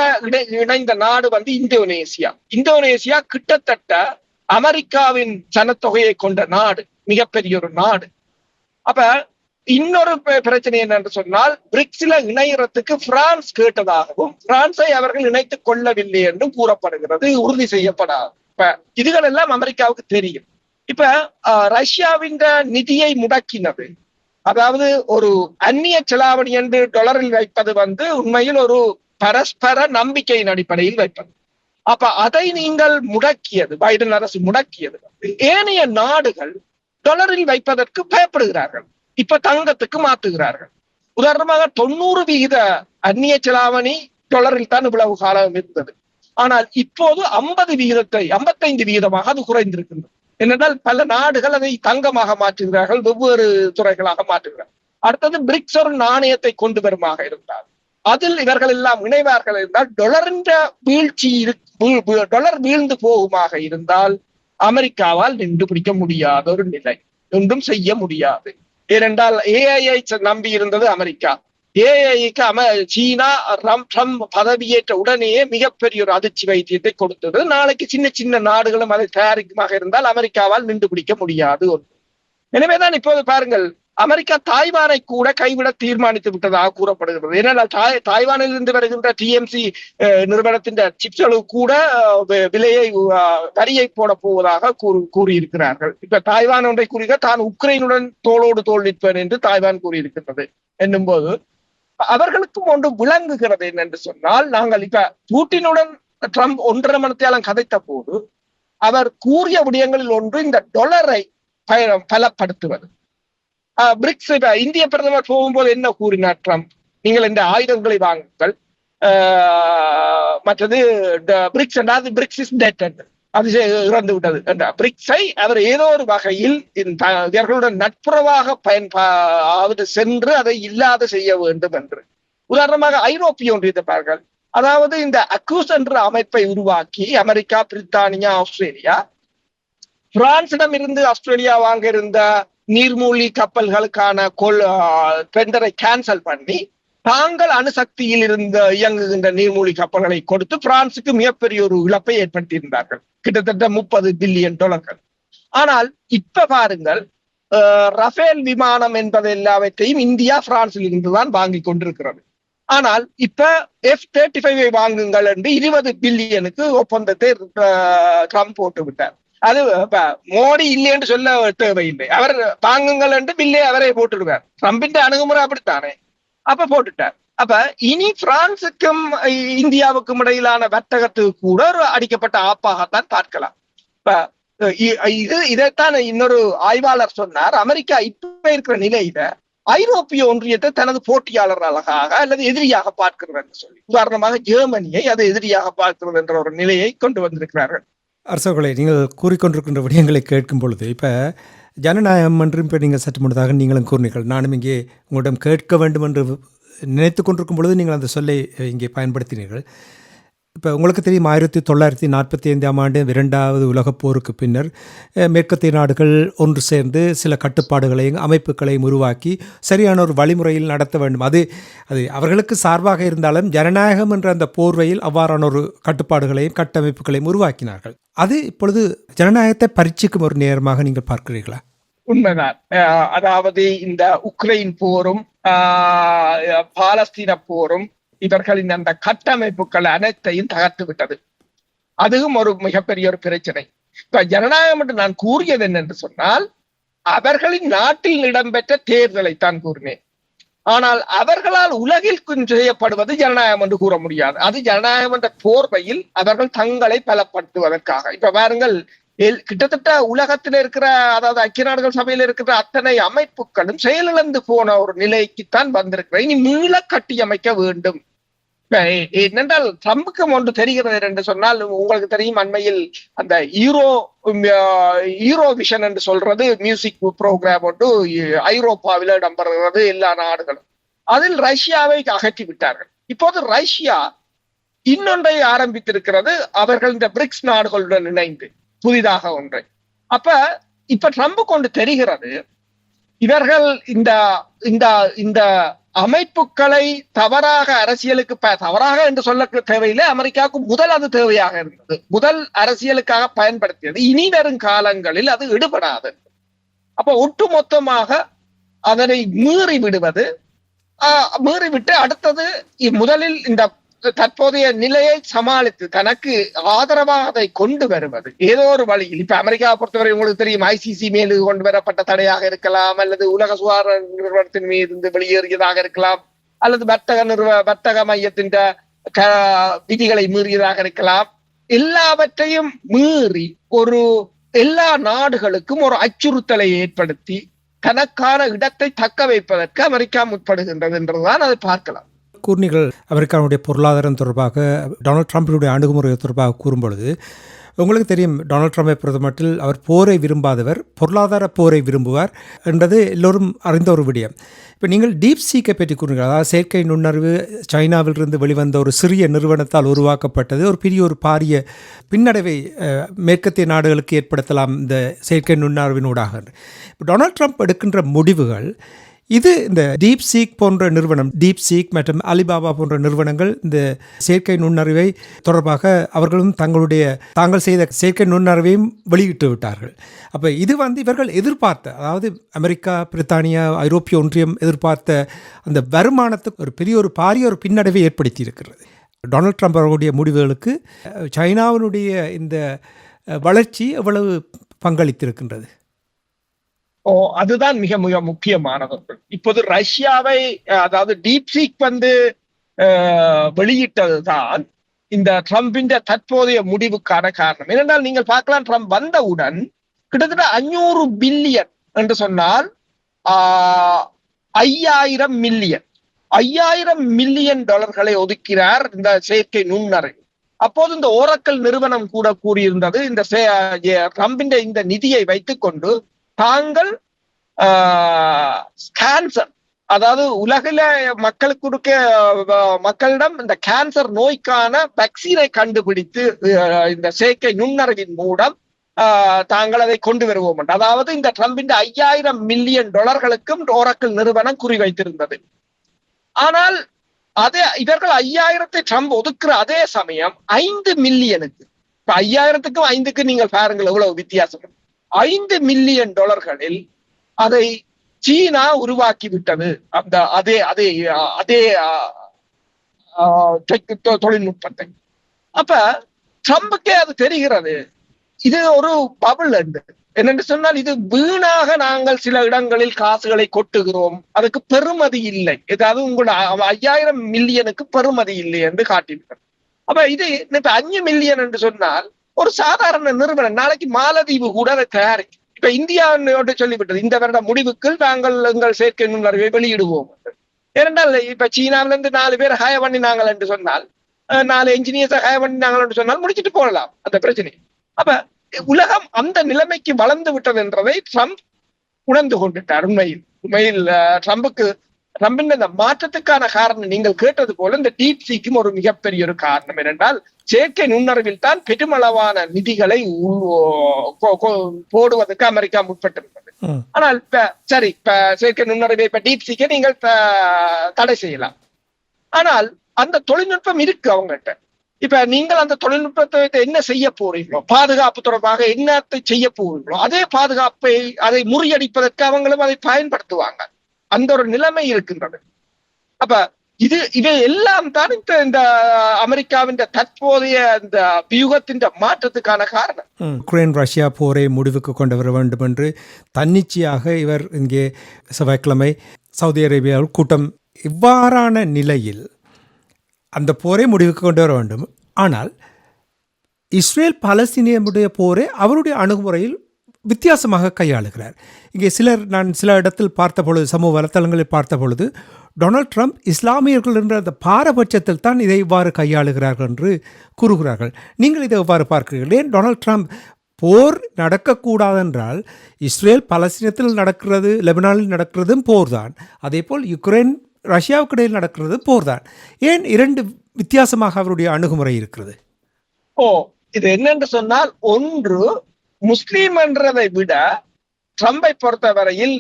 இணைந்த நாடு வந்து இந்தோனேசியா கிட்டத்தட்ட அமெரிக்காவின் ஜனத்தொகையை கொண்ட நாடு, மிகப்பெரிய ஒரு நாடு. அப்ப இன்னொரு பிரச்சனை என்னன்னு சொன்னால், பிரிக்ஸ்ல இணையறதுக்கு பிரான்ஸ் கேட்டதாகவும் பிரான்ஸை அவர்கள் இணைத்துக் கொள்ளவில்லை என்றும் கூறப்படுகிறது, உறுதி செய்யப்படாது. இப்ப இதுகள் எல்லாம் அமெரிக்காவுக்கு தெரியும். இப்ப ரஷ்யாவின் நிதியை முடக்கினது, அதாவது ஒரு அந்நிய செலாவணி என்று டாலரில் வைப்பது வந்து உண்மையில் ஒரு பரஸ்பர நம்பிக்கையின் அடிப்படையில் வைப்பது. அப்ப அதை நீங்கள் முடக்கியது, பைடன் அரசு முடக்கியது. ஏனைய நாடுகள் டாலரில் வைப்பதற்கு பயப்படுகிறார்கள், இப்ப தங்கத்துக்கு மாத்துகிறார்கள். உதாரணமாக 90% அந்நிய செலாவணி டாலரில் தான் இவ்வளவு காலம் இருந்தது. ஆனால் இப்போது 55% அது குறைந்திருக்கின்றது. என்னென்றால் பல நாடுகள் அதை தங்கமாக மாற்றுகிறார்கள், வெவ்வேறு துறைகளாக மாற்றுகிறார்கள். அடுத்தது பிரிக்ஸ் ஒரு நாணயத்தை கொண்டு வருமாக இருந்தால் அதில் இவர்கள் எல்லாம் இணைவார்கள் இருந்தால் டொலரின் வீழ்ச்சி டொலர் வீழ்ந்து போகுமாக இருந்தால் அமெரிக்காவால் நின்று பிடிக்க முடியாத ஒரு நிலை, ஒன்றும் செய்ய முடியாது. ஏனென்றால் AI நம்பி இருந்தது அமெரிக்கா. AI-க்கு சீனா ட்ரம்ப் பதவியேற்ற உடனேயே மிகப்பெரிய ஒரு அதிர்ச்சி வைத்தியத்தை கொடுத்தது. நாளைக்கு சின்ன சின்ன நாடுகளும் அதை தயாரிக்குமாக இருந்தால் அமெரிக்காவால் நின்று பிடிக்க முடியாது ஒன்று. எனவேதான் இப்போது பாருங்கள், அமெரிக்கா தாய்வானை கூட கைவிட தீர்மானித்து விட்டதாக கூறப்படுகிறது. ஏனென்றால் தாய்வானில் இருந்து வருகின்ற TMC நிறுவனத்தின் சிப்ஸ்களுக்கு கூட வரியை போட போவதாக கூறியிருக்கிறார்கள். இப்ப தாய்வான் ஒன்றை கூறுக, தான் உக்ரைனுடன் தோளோடு தோள் நிற்பேன் என்று தாய்வான் கூறியிருக்கிறது. என்னும் போது அவர்களுக்கும் ஒன்று விளங்குகிறது என்னென்று சொன்னால், நாங்கள் இப்ப பூட்டினுடன் ட்ரம்ப் 1.5 மணித்தியாலம் கதைத்த போது அவர் கூறிய விடயங்களில் ஒன்று இந்த டொலரை பலப்படுத்துவது. பிரிக்ஸ் இந்திய பிரதமர் போகும்போது என்ன கூறினார் ட்ரம்ப்? நீங்கள் இந்த ஆயுதங்களை வாங்குங்கள், மற்றது பிரிக்ஸ் என்றால் பிரிக்ஸ் இஸ் டெட், அது இறந்து விட்டது என்ற பிரிக்ஸை அவர் ஏதோ ஒரு வகையில் இவர்களுடன் நட்புறவாக சென்று அதை இல்லாத செய்ய வேண்டும் என்று. உதாரணமாக ஐரோப்பிய ஒன்றியத்தை பாருங்கள். அதாவது இந்த அக்கூஸ் என்ற அமைப்பை உருவாக்கி அமெரிக்கா, பிரித்தானியா, ஆஸ்திரேலியா, பிரான்சிடம் இருந்து ஆஸ்திரேலியா வாங்க இருந்த நீர்மூழ்கி கப்பல்களுக்கான டெண்டரை கேன்சல் பண்ணி தாங்கள் அணுசக்தியில் இருந்து இயங்குகின்ற நீர்மூழ்கி கப்பல்களை கொடுத்து பிரான்சுக்கு மிகப்பெரிய ஒரு இழப்பை ஏற்படுத்தியிருந்தார்கள், கிட்டத்தட்ட $30 பில்லியன். ஆனால் இப்ப பாருங்கள், ரஃபேல் விமானம் என்பது எல்லாவற்றையும் இந்தியா பிரான்சில் இருந்துதான் வாங்கி கொண்டிருக்கிறது. ஆனால் இப்ப F-35 வாங்குங்கள் என்று 20 பில்லியனுக்கு ஒப்பந்தத்தை ட்ரம்ப் போட்டு விட்டார். அது மோடி இல்லை என்று சொல்ல தேவையில்லை, அவர் வாங்குங்கள் என்று பில்லே அவரே போட்டுடுவார். ட்ரம்பின் அணுகுமுறை அப்படித்தானே, அப்ப போட்டுட்டார். அப்ப இனி பிரான்சுக்கும் இந்தியாவுக்கும் இடையிலான வர்த்தகத்துக்கு கூட ஒரு அடிக்கப்பட்ட ஆப்பாகத்தான் பார்க்கலாம். இப்ப இதைத்தான் இன்னொரு ஆய்வாளர் சொன்னார், அமெரிக்கா இப்ப இருக்கிற நிலையில ஐரோப்பிய ஒன்றியத்தை தனது போட்டியாளர்களாக அல்லது எதிரியாக பார்க்கிறது என்று சொல்லி, உதாரணமாக ஜெர்மனியை அது எதிரியாக பார்க்கிறது என்ற ஒரு நிலையை கொண்டு வந்திருக்கிறார்கள். அரசர்களை நீங்கள் கூறிக்கொண்டிருக்கின்ற விடயங்களை கேட்கும் பொழுது இப்போ ஜனநாயகம் என்று இப்போ நீங்கள் சற்று முன்னதாக நீங்களும் கூறினீர்கள், நானும் இங்கே உங்களிடம் கேட்க வேண்டும் என்று நினைத்து கொண்டிருக்கும் பொழுது நீங்கள் அந்த சொல்லை இங்கே பயன்படுத்தினீர்கள். இப்போ உங்களுக்கு தெரியும் 1945ஆம் ஆண்டு 2வது உலகப் போருக்கு பின்னர் மேற்கத்திய நாடுகள் ஒன்று சேர்ந்து சில கட்டுப்பாடுகளையும் அமைப்புகளையும் உருவாக்கி சரியான ஒரு வழிமுறையில் நடத்த வேண்டும். அது அவர்களுக்கு சார்பாக இருந்தாலும் ஜனநாயகம் என்ற அந்த போர்வையில் அவ்வாறான ஒரு கட்டுப்பாடுகளையும் கட்டமைப்புகளையும் உருவாக்கினார்கள். அது இப்பொழுது ஜனநாயகத்தை பரீட்சிக்கும் ஒரு நேரமாக நீங்கள் பார்க்கிறீர்களா? உண்மைதான். அதாவது இந்த உக்ரைன் போரும் பாலஸ்தீன போரும் இவர்களின் அந்த கட்டமைப்புகள் அனைத்தையும் தகர்த்து விட்டது. அதுவும் ஒரு மிகப்பெரிய ஒரு பிரச்சனை. இப்ப ஜனநாயகம் என்று நான் கூறியது என்னென்று சொன்னால், அவர்களின் நாட்டில் இடம்பெற்ற தேர்தலை தான் கூறினேன். ஆனால் அவர்களால் உலகில் செய்யப்படுவது ஜனநாயகம் என்று கூற முடியாது. அது ஜனநாயகம் என்ற போர்வையில் அவர்கள் தங்களை பலப்படுத்துவதற்காக. இப்ப பாருங்கள், கிட்டத்தட்ட உலகத்தில் இருக்கிற, அதாவது ஐக்கிய நாடுகள் சபையில் இருக்கிற அத்தனை அமைப்புகளும் செயலிழந்து போன ஒரு நிலைக்குத்தான் வந்திருக்கிற. இனி மீள கட்டியமைக்க வேண்டும். என்னென்றால் ட்ரம்புக்கு ஒன்று தெரிகிறது என்று சொன்னால், உங்களுக்கு தெரியும், அண்மையில் அந்த ஈரோ விஷன் என்று சொல்றது மியூசிக் ப்ரோக்ராம் ஒன்று ஐரோப்பாவில் இடம்பெறுகிறது, எல்லா நாடுகளும். அதில் ரஷ்யாவை அகற்றி விட்டார்கள். இப்போது ரஷ்யா இன்னொன்றை ஆரம்பித்திருக்கிறது, அவர்கள் இந்த பிரிக்ஸ் நாடுகளுடன் இணைந்து புதிதாக ஒன்றை. இப்ப ட்ரம்ப் கொண்டு தெரிகிறது, இவர்கள் இந்த அமைப்புகளை தவறாக அரசியலுக்கு தவறாக என்று சொல்ல தேவையில்லை, அமெரிக்காவுக்கு முதல் அது தேவையாக இருந்தது, முதல் அரசியலுக்காக பயன்படுத்தியது. இனி வரும் காலங்களில் அது ஈடுபடாது. அப்ப ஒட்டுமொத்தமாக அதனை மீறிவிட்டு அடுத்தது முதலில் இந்த தற்போதைய நிலையை சமாளித்து தனக்கு ஆதரவாக அதை கொண்டு வருவது ஏதோ ஒரு வழியில். இப்ப அமெரிக்காவை பொறுத்தவரை உங்களுக்கு தெரியும், ஐசிசி மேலு கொண்டு வரப்பட்ட தடையாக இருக்கலாம், அல்லது உலக சுகாதார நிறுவனத்தின் மீது இருந்து வெளியேறியதாக இருக்கலாம், அல்லது வர்த்தக மையத்தின் விதிகளை மீறியதாக இருக்கலாம். எல்லாவற்றையும் மீறி எல்லா நாடுகளுக்கும் ஒரு அச்சுறுத்தலை ஏற்படுத்தி தனக்கான இடத்தை தக்க வைப்பதற்கு அமெரிக்கா முற்படுகின்றது என்றுதான் அதை பார்க்கலாம். கூர்ணிகள் அமெரிக்காவுடைய பொருளாதாரம் தொடர்பாக டொனால்ட் ட்ரம்பினுடைய அணுகுமுறை தொடர்பாக கூறும்பொழுது, உங்களுக்கு தெரியும், டொனால்ட் ட்ரம்பை பொறுத்தமட்டில் அவர் போரை விரும்பாதவர், பொருளாதார போரை விரும்புவார் என்றது எல்லோரும் அறிந்த ஒரு விடயம். இப்போ நீங்கள் டீப் சீக்கை பற்றி கூறுங்கள். அதாவது செயற்கை நுண்ணறிவு சைனாவிலிருந்து வெளிவந்த ஒரு சிறிய நிறுவனத்தால் உருவாக்கப்பட்டது. ஒரு பெரிய ஒரு பாரிய பின்னடைவை மேற்கத்திய நாடுகளுக்கு ஏற்படுத்தலாம் இந்த செயற்கை நுண்ணறிவினூடாக. இப்போ டொனால்ட் ட்ரம்ப் எடுக்கின்ற முடிவுகள், இது இந்த டீப் சீக் போன்ற நிறுவனம், டீப் சீக் மற்றும் அலிபாபா போன்ற நிறுவனங்கள் இந்த செயற்கை நுண்ணறிவை தொடர்பாக அவர்களும் தாங்கள் செய்த செயற்கை நுண்ணறிவையும் வெளியிட்டு விட்டார்கள். அப்போ இது இவர்கள் எதிர்பார்த்த, அதாவது அமெரிக்கா, பிரித்தானியா, ஐரோப்பிய ஒன்றியம் எதிர்பார்த்த அந்த வருமானத்துக்கு ஒரு பெரிய ஒரு பாரிய ஒரு பின்னடைவை ஏற்படுத்தி இருக்கிறது. டொனால்ட் ட்ரம்ப் அவர்களுடைய முடிவுகளுக்கு சைனாவினுடைய இந்த வளர்ச்சி எவ்வளவு பங்களித்திருக்கின்றது? அதுதான் மிக மிக முக்கியமானவர்கள். இப்போது ரஷ்யாவை, அதாவது டீப் சீக் வெளியிட்டதுதான் இந்த ட்ரம்பின் தற்போதைய முடிவுக்கான காரணம். ஏனென்றால் நீங்கள் பார்க்கலாம், ட்ரம்ப் வந்தவுடன் கிட்டத்தட்ட 500 பில்லியன் என்று சொன்னால் $5,000 மில்லியன் ஒதுக்கிறார் இந்த செயற்கை நுண்ணறிவு. அப்போது இந்த ஓரக்கல் நிறுவனம் கூட கூறியிருந்தது, இந்த ட்ரம்பின் இந்த நிதியை வைத்துக் கொண்டு தாங்கள் கேன்சர், அதாவது உலகில மக்களிடம் இந்த கேன்சர் நோய்க்கான வேக்சினை கண்டுபிடித்து இந்த செயற்கை நுண்ணறிவின் மூலம் தாங்கள் அதை கொண்டு வருவோம். அதாவது இந்த ட்ரம்பின் $5,000 மில்லியன் ஓரக்கல் நிறுவனம் குறிவைத்திருந்தது. ஆனால் இவர்கள் 5,000 ட்ரம்ப் ஒதுக்குற அதே சமயம் 5 மில்லியனுக்கு, இப்ப 5,000க்கும் 5க்கு நீங்கள் பாருங்கள் எவ்வளவு வித்தியாசம். $5 மில்லியன் அதை சீனா உருவாக்கி விட்டது. அந்த அதே அதே அதே தொழில்நுட்பத்தை. அப்ப ட்ரம்புக்கே அது தெரிகிறது இது ஒரு பபிள் என்னென்று சொன்னால், இது வீணாக நாங்கள் சில இடங்களில் காசுகளை கொட்டுகிறோம், அதுக்கு பெறுமதி இல்லை, ஏதாவது உங்களோட 5,000 மில்லியனுக்கு பெறுமதி இல்லை என்று காட்டிவிட்டது. அப்ப இது 5 மில்லியன் என்று சொன்னால் ஒரு சாதாரண நிறுவனம் நாளைக்கு மாலதீவு கூட அதை தயாரிக்கும். இப்ப இந்தியாவோடு சொல்லிவிட்டது, இந்த வருட முடிவுக்கு நாங்கள் எங்கள் செயற்கை நுண்ணறிவை வெளியிடுவோம். ஏனென்றால் இப்ப சீனாவில இருந்து 4 பேர் ஹய பண்ணினாங்கள் என்று சொன்னால், 4 என்ஜினியர்ஸ் ஹய பண்ணினாங்கள் என்று சொன்னால் முடிச்சுட்டு போகலாம் அந்த பிரச்சனை. அப்ப உலகம் அந்த நிலைமைக்கு வளர்ந்து விட்டது என்றதை ட்ரம்ப் உணர்ந்து கொண்டுட்டார். உண்மையில் ட்ரம்பின் இந்த மாற்றத்துக்கான காரணம் நீங்கள் கேட்டது போல இந்த டீப்சீக்கும் ஒரு மிகப்பெரிய ஒரு காரணம். ஏனென்றால் செயற்கை நுண்ணறிவில் தான் பெருமளவான நிதிகளை போடுவதற்கு அமெரிக்கா முற்பட்டிருந்தது. ஆனால் சரி, செயற்கை நுண்ணறிவை இப்ப டீப்சீக்கை நீங்கள் தடை செய்யலாம். ஆனால் அந்த தொழில்நுட்பம் இருக்கு அவங்ககிட்ட. இப்ப நீங்கள் அந்த தொழில்நுட்பத்தை என்ன செய்ய போறீங்களோ, பாதுகாப்பு தொடர்பாக என்னத்தை செய்ய போறீங்களோ, அதே பாதுகாப்பை அதை முறியடிப்பதற்கு அவங்களும் அதை பயன்படுத்துவாங்க. அந்த ஒரு நிலைமை இருக்கின்றது. அப்ப இது எல்லாம் தான் இந்த அமெரிக்காவின் தற்போதைய இந்த வியூகத்தின் மாற்றத்துக்கான காரணம். உக்ரைன் ரஷ்யா போரை முடிவுக்கு கொண்டு வர வேண்டும் என்று தன்னிச்சையாக இவர் இங்கே செவ்வாய்க்கிழமை சவுதி அரேபியாவில் கூட்டம். இவ்வாறான நிலையில் அந்த போரை முடிவுக்கு கொண்டு வர வேண்டும். ஆனால் இஸ்ரேல் பாலஸ்தீனியமுடைய போரை அவருடைய அணுகுமுறையில் வித்தியாசமாக கையாளுகிறார். இங்கே நான் சில இடத்தில் பார்த்த பொழுது, சமூக வலைத்தளங்களில் பார்த்த பொழுது, டொனால்ட் ட்ரம்ப் இஸ்லாமியர்கள் என்ற அந்த பாரபட்சத்தில் தான் இதை இவ்வாறு கையாளுகிறார்கள் என்று கூறுகிறார்கள். நீங்கள் இதை எவ்வாறு பார்க்கிறீர்கள்? ஏன் டொனால்ட் ட்ரம்ப் போர் நடக்கக்கூடாதென்றால் இஸ்ரேல் பாலஸ்தீனத்தில் நடக்கிறது, லெபனானில் நடக்கிறதும் போர் தான், அதே போல் யுக்ரைன் ரஷ்யாவுக்கு இடையில் நடக்கிறது போர் தான். ஏன் 2 வித்தியாசமாக அவருடைய அணுகுமுறை இருக்கிறது? இது என்னென்று சொன்னால், ஒன்று முஸ்லீம் என்றதை விட ட்ரம்பை பொறுத்தவரையில்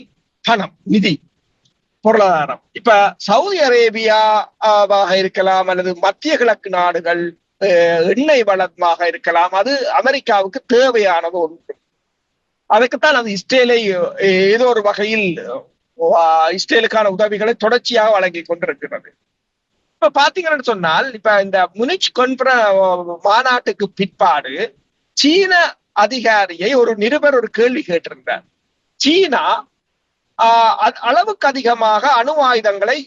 பணம், நிதி, பொருளாதாரம். இப்ப சவுதி அரேபியாவாக இருக்கலாம் அல்லது மத்திய கிழக்கு நாடுகள், எண்ணெய் வளமாக இருக்கலாம், அது அமெரிக்காவுக்கு தேவையானது ஒன்று. அதுக்குத்தான் அது இஸ்ரேலை ஏதோ ஒரு வகையில் இஸ்ரேலுக்கான உதவிகளை தொடர்ச்சியாக வழங்கி கொண்டிருக்கிறது. இப்ப பாத்தீங்கன்னு சொன்னால், இப்ப இந்த முனிச் மாநாட்டுக்கு பிற்பாடு சீன அதிகாரியை ஒரு நிருபர் ஒரு கேள்வி கேட்டிருந்தார். சீனா அளவுக்கு அதிகமாக அணு ஆயுதங்களை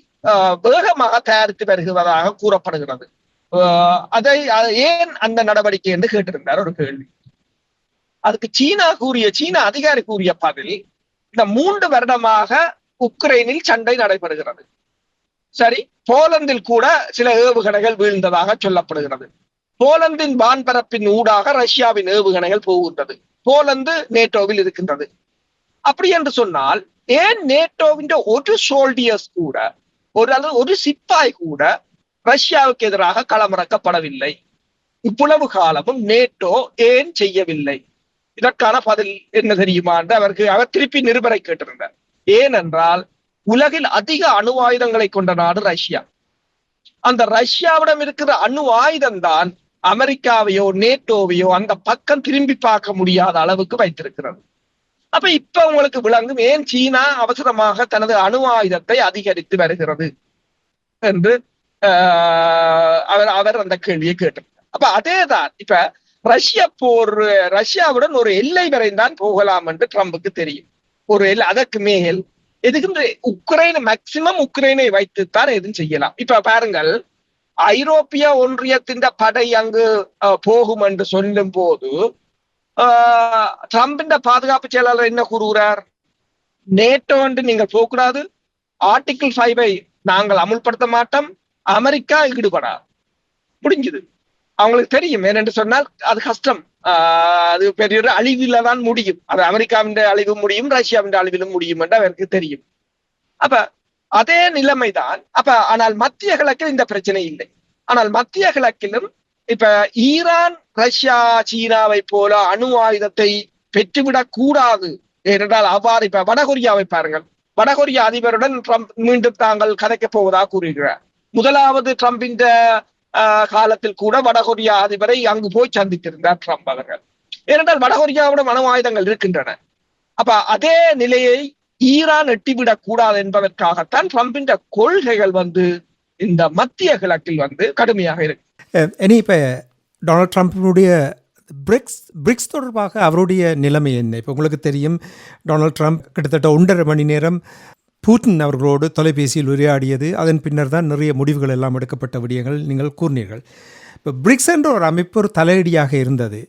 வேகமாக தயாரித்து வருகிறதாக கூறப்படுகிறது. அதை ஏன் அந்த நடவடிக்கை என்று கேட்டிருந்தார் ஒரு கேள்வி. அதுக்கு சீன அதிகாரி கூறிய பதில், இந்த 3 வருடமாக உக்ரைனில் சண்டை நடைபெறுகிறது. சரி, போலந்தில் கூட சில ஏவுகணைகள் வீழ்ந்ததாக சொல்லப்படுகிறது. போலந்தின் வான்பரப்பின் ஊடாக ரஷ்யாவின் ஏவுகணைகள் போகின்றது. போலந்து நேட்டோவில் இருக்கின்றது. அப்படி என்று சொன்னால், ஏன் நேட்டோவின் ஒரு சோல்டியர்ஸ் கூட, ஒரு சிப்பாய் கூட ரஷ்யாவுக்கு எதிராக களமிறக்கப்படவில்லை? இவ்வளவு காலமும் நேட்டோ ஏன் செய்யவில்லை? இதற்கான பதில் என்ன தெரியுமா என்று அவர் திருப்பி நிருபரை கேட்டிருந்தார். ஏனென்றால் உலகில் அதிக அணு ஆயுதங்களை கொண்ட நாடு ரஷ்யா. அந்த ரஷ்யாவிடம் இருக்கிற அணு ஆயுதம் தான் அமெரிக்காவையோ நேட்டோவையோ அந்த பக்கம் திரும்பி பார்க்க முடியாத அளவுக்கு வைத்திருக்கிறது. அப்ப இப்ப உங்களுக்கு விளங்கும் ஏன் சீனா அவசரமாக தனது அணு ஆயுதத்தை அதிகரித்து வருகிறது என்று அவர் அந்த கேள்வியை கேட்டிருந்தார். அப்ப அதேதான் இப்ப ரஷ்யாவுடன் ஒரு எல்லை வரைந்தான் போகலாம் என்று ட்ரம்புக்கு தெரியும். ஒரு அதற்கு மேல் எதுக்கு மேக்சிமம் உக்ரைனை வைத்துத்தான் எதுவும் செய்யலாம். இப்ப பாருங்கள், ஐரோப்பிய ஒன்றியத்தின் படை அங்கு போகும் என்று சொல்லும் போது ட்ரம்பின் பாதுகாப்பு செயலாளர் என்ன கூறுகிறார்? நேட்டோ என்று நீங்கள் போகக்கூடாது, ஆர்டிகிள் 5 நாங்கள் அமுல்படுத்த மாட்டோம், அமெரிக்கா ஈடுபடாது. முடிஞ்சது. அவங்களுக்கு தெரியும் ஏனென்று சொன்னால் அது கஷ்டம். அது பெரிய ஒரு அழிவில தான் முடியும். அது அமெரிக்காவின் அழிவு முடியும், ரஷ்யாவின் அழிவிலும் முடியும் என்று அவருக்கு தெரியும். அப்ப அதே நிலைமைதான். ஆனால் மத்திய கிழக்கில் இந்த பிரச்சனை இல்லை. ஆனால் மத்திய கிழக்கிலும் இப்ப ஈரான், ரஷ்யா, சீனாவை போல அணு ஆயுதத்தை பெற்றுவிடக் கூடாது. ஏனென்றால் அவ்வாறு இப்ப வடகொரியாவை பாருங்கள். வடகொரியா அதிபருடன் ட்ரம்ப் மீண்டும் தாங்கள் கதைக்க போவதாக கூறுகிறார். முதலாவது ட்ரம்பின் காலத்தில் கூட வடகொரியா அதிபரை அங்கு போய் சந்தித்திருந்தார் ட்ரம்ப் அவர்கள். ஏனென்றால் வடகொரியாவிடம் அணு ஆயுதங்கள் இருக்கின்றன. அதே நிலையை ஈரான் எட்டிவிடக் கூடாது என்பதற்காகத்தான் ட்ரம்பின் கொள்கைகள் இந்த மத்திய கிழக்கில் கடுமையாக இருக்கு. இனி இப்ப டொனால்ட் ட்ரம்பினுடைய பிரிக்ஸ் தொடர்பாக அவருடைய நிலைமை என்ன? இப்போ உங்களுக்கு தெரியும், டொனால்ட் ட்ரம்ப் கிட்டத்தட்ட 1.5 மணி நேரம் பூட்டின் அவர்களோடு தொலைபேசியில் உரையாடியது. அதன் பின்னர் தான் நிறைய முடிவுகள் எல்லாம் எடுக்கப்பட்ட விடயங்கள் நீங்கள் கூறினீர்கள். இப்போ பிரிக்ஸ் என்ற ஒரு அமைப்பு ஒரு தலையடியாக இருந்தது.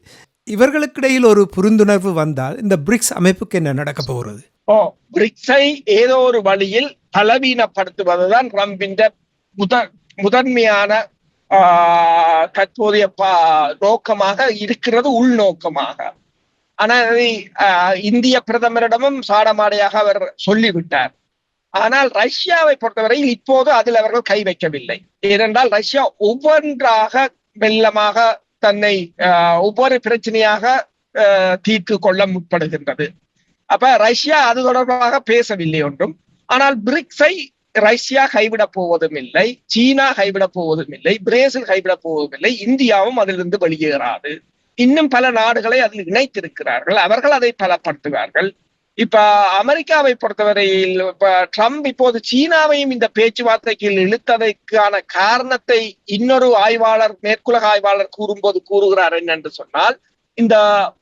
இவர்களுக்கிடையில் ஒரு புரிந்துணர்வு வந்தால் இந்த பிரிக்ஸ் அமைப்புக்கு என்ன நடக்க போகிறது? பிரிக்ஸை ஏதோ ஒரு வழியில் பலவீனப்படுத்துவதுதான் ட்ரம்பின் முதன்மையான தற்போதைய நோக்கமாக இருக்கிறது, உள்நோக்கமாக. ஆனால் இந்திய பிரதமரிடமும் சாடமாடையாக அவர் சொல்லிவிட்டார். ஆனால் ரஷ்யாவை பொறுத்தவரையில் இப்போது அதில் அவர்கள் கை வைக்கவில்லை. ஏனென்றால் ரஷ்யா ஒவ்வொன்றாக மெல்லமாக தன்னை ஒவ்வொரு பிரச்சனையாக தீர்த்து கொள்ள முற்படுகின்றது. ரஷ்யா அது தொடர்பாக பேசவில்லை ஒன்றும். ஆனால் பிரிக்ஸை ரஷ்யா கைவிடப் போவதும் இல்லை, சீனா கைவிடப் போவதும் இல்லை, பிரேசில் கைவிடப் போவதும் இல்லை, இந்தியாவும் அதிலிருந்து வெளியேறாது. இன்னும் பல நாடுகளை அதில் இணைத்திருக்கிறார்கள். அவர்கள் அதை பலப்படுத்துவார்கள். அமெரிக்காவை பொறுத்தவரையில் ட்ரம்ப் இப்போது சீனாவையும் இந்த பேச்சுவார்த்தைக்கு இழுத்ததற்கான காரணத்தை இன்னொரு ஆய்வாளர், மேற்குலக ஆய்வாளர் கூறுகிறார் என்னென்று சொன்னால், இந்த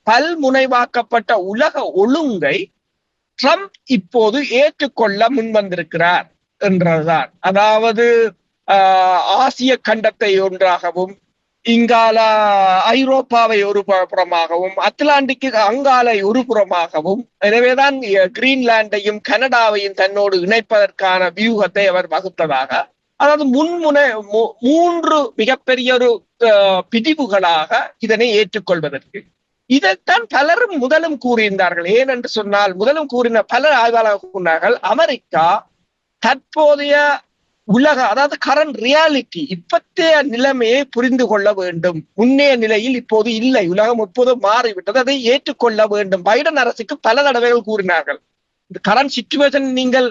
பல்முனைவாக்கப்பட்ட உலக ஒழுங்கை ட்ரம்ப் இப்போது ஏற்றுக்கொள்ள முன்வந்திருக்கிறார் என்றதுதான். அதாவது ஆசிய கண்டத்தை ஒன்றாகவும், இங்கால ஐரோப்பாவை ஒரு புறமாகவும், அத்லாண்டிக்கு அங்காலை ஒரு புறமாகவும், எனவேதான் கிரீன்லாண்டையும் கனடாவையும் தன்னோடு இணைப்பதற்கான வியூகத்தை அவர் வகுத்ததாக, அதாவது மூன்று மிகப்பெரிய ஒரு பிரிவுகளாக இதனை ஏற்றுக்கொள்வதற்கு. இதைத்தான் பலரும் முதலும் கூறியிருந்தார்கள். ஏனென்று சொன்னால், முதலும் கூறின பல ஆய்வாளர்கள் கூறினார்கள், அமெரிக்கா தற்போதைய உலக, அதாவது கரண்ட் ரியாலிட்டி, இப்பத்தைய நிலைமையை புரிந்து கொள்ள வேண்டும். முன்னைய நிலையில் இப்போது இல்லை, உலகம் இப்போது மாறிவிட்டது, அதை ஏற்றுக்கொள்ள வேண்டும். பைடன் அரசுக்கு பல தடவைகள் கூறினார்கள், இந்த கரண்ட் சிச்சுவேஷன் நீங்கள்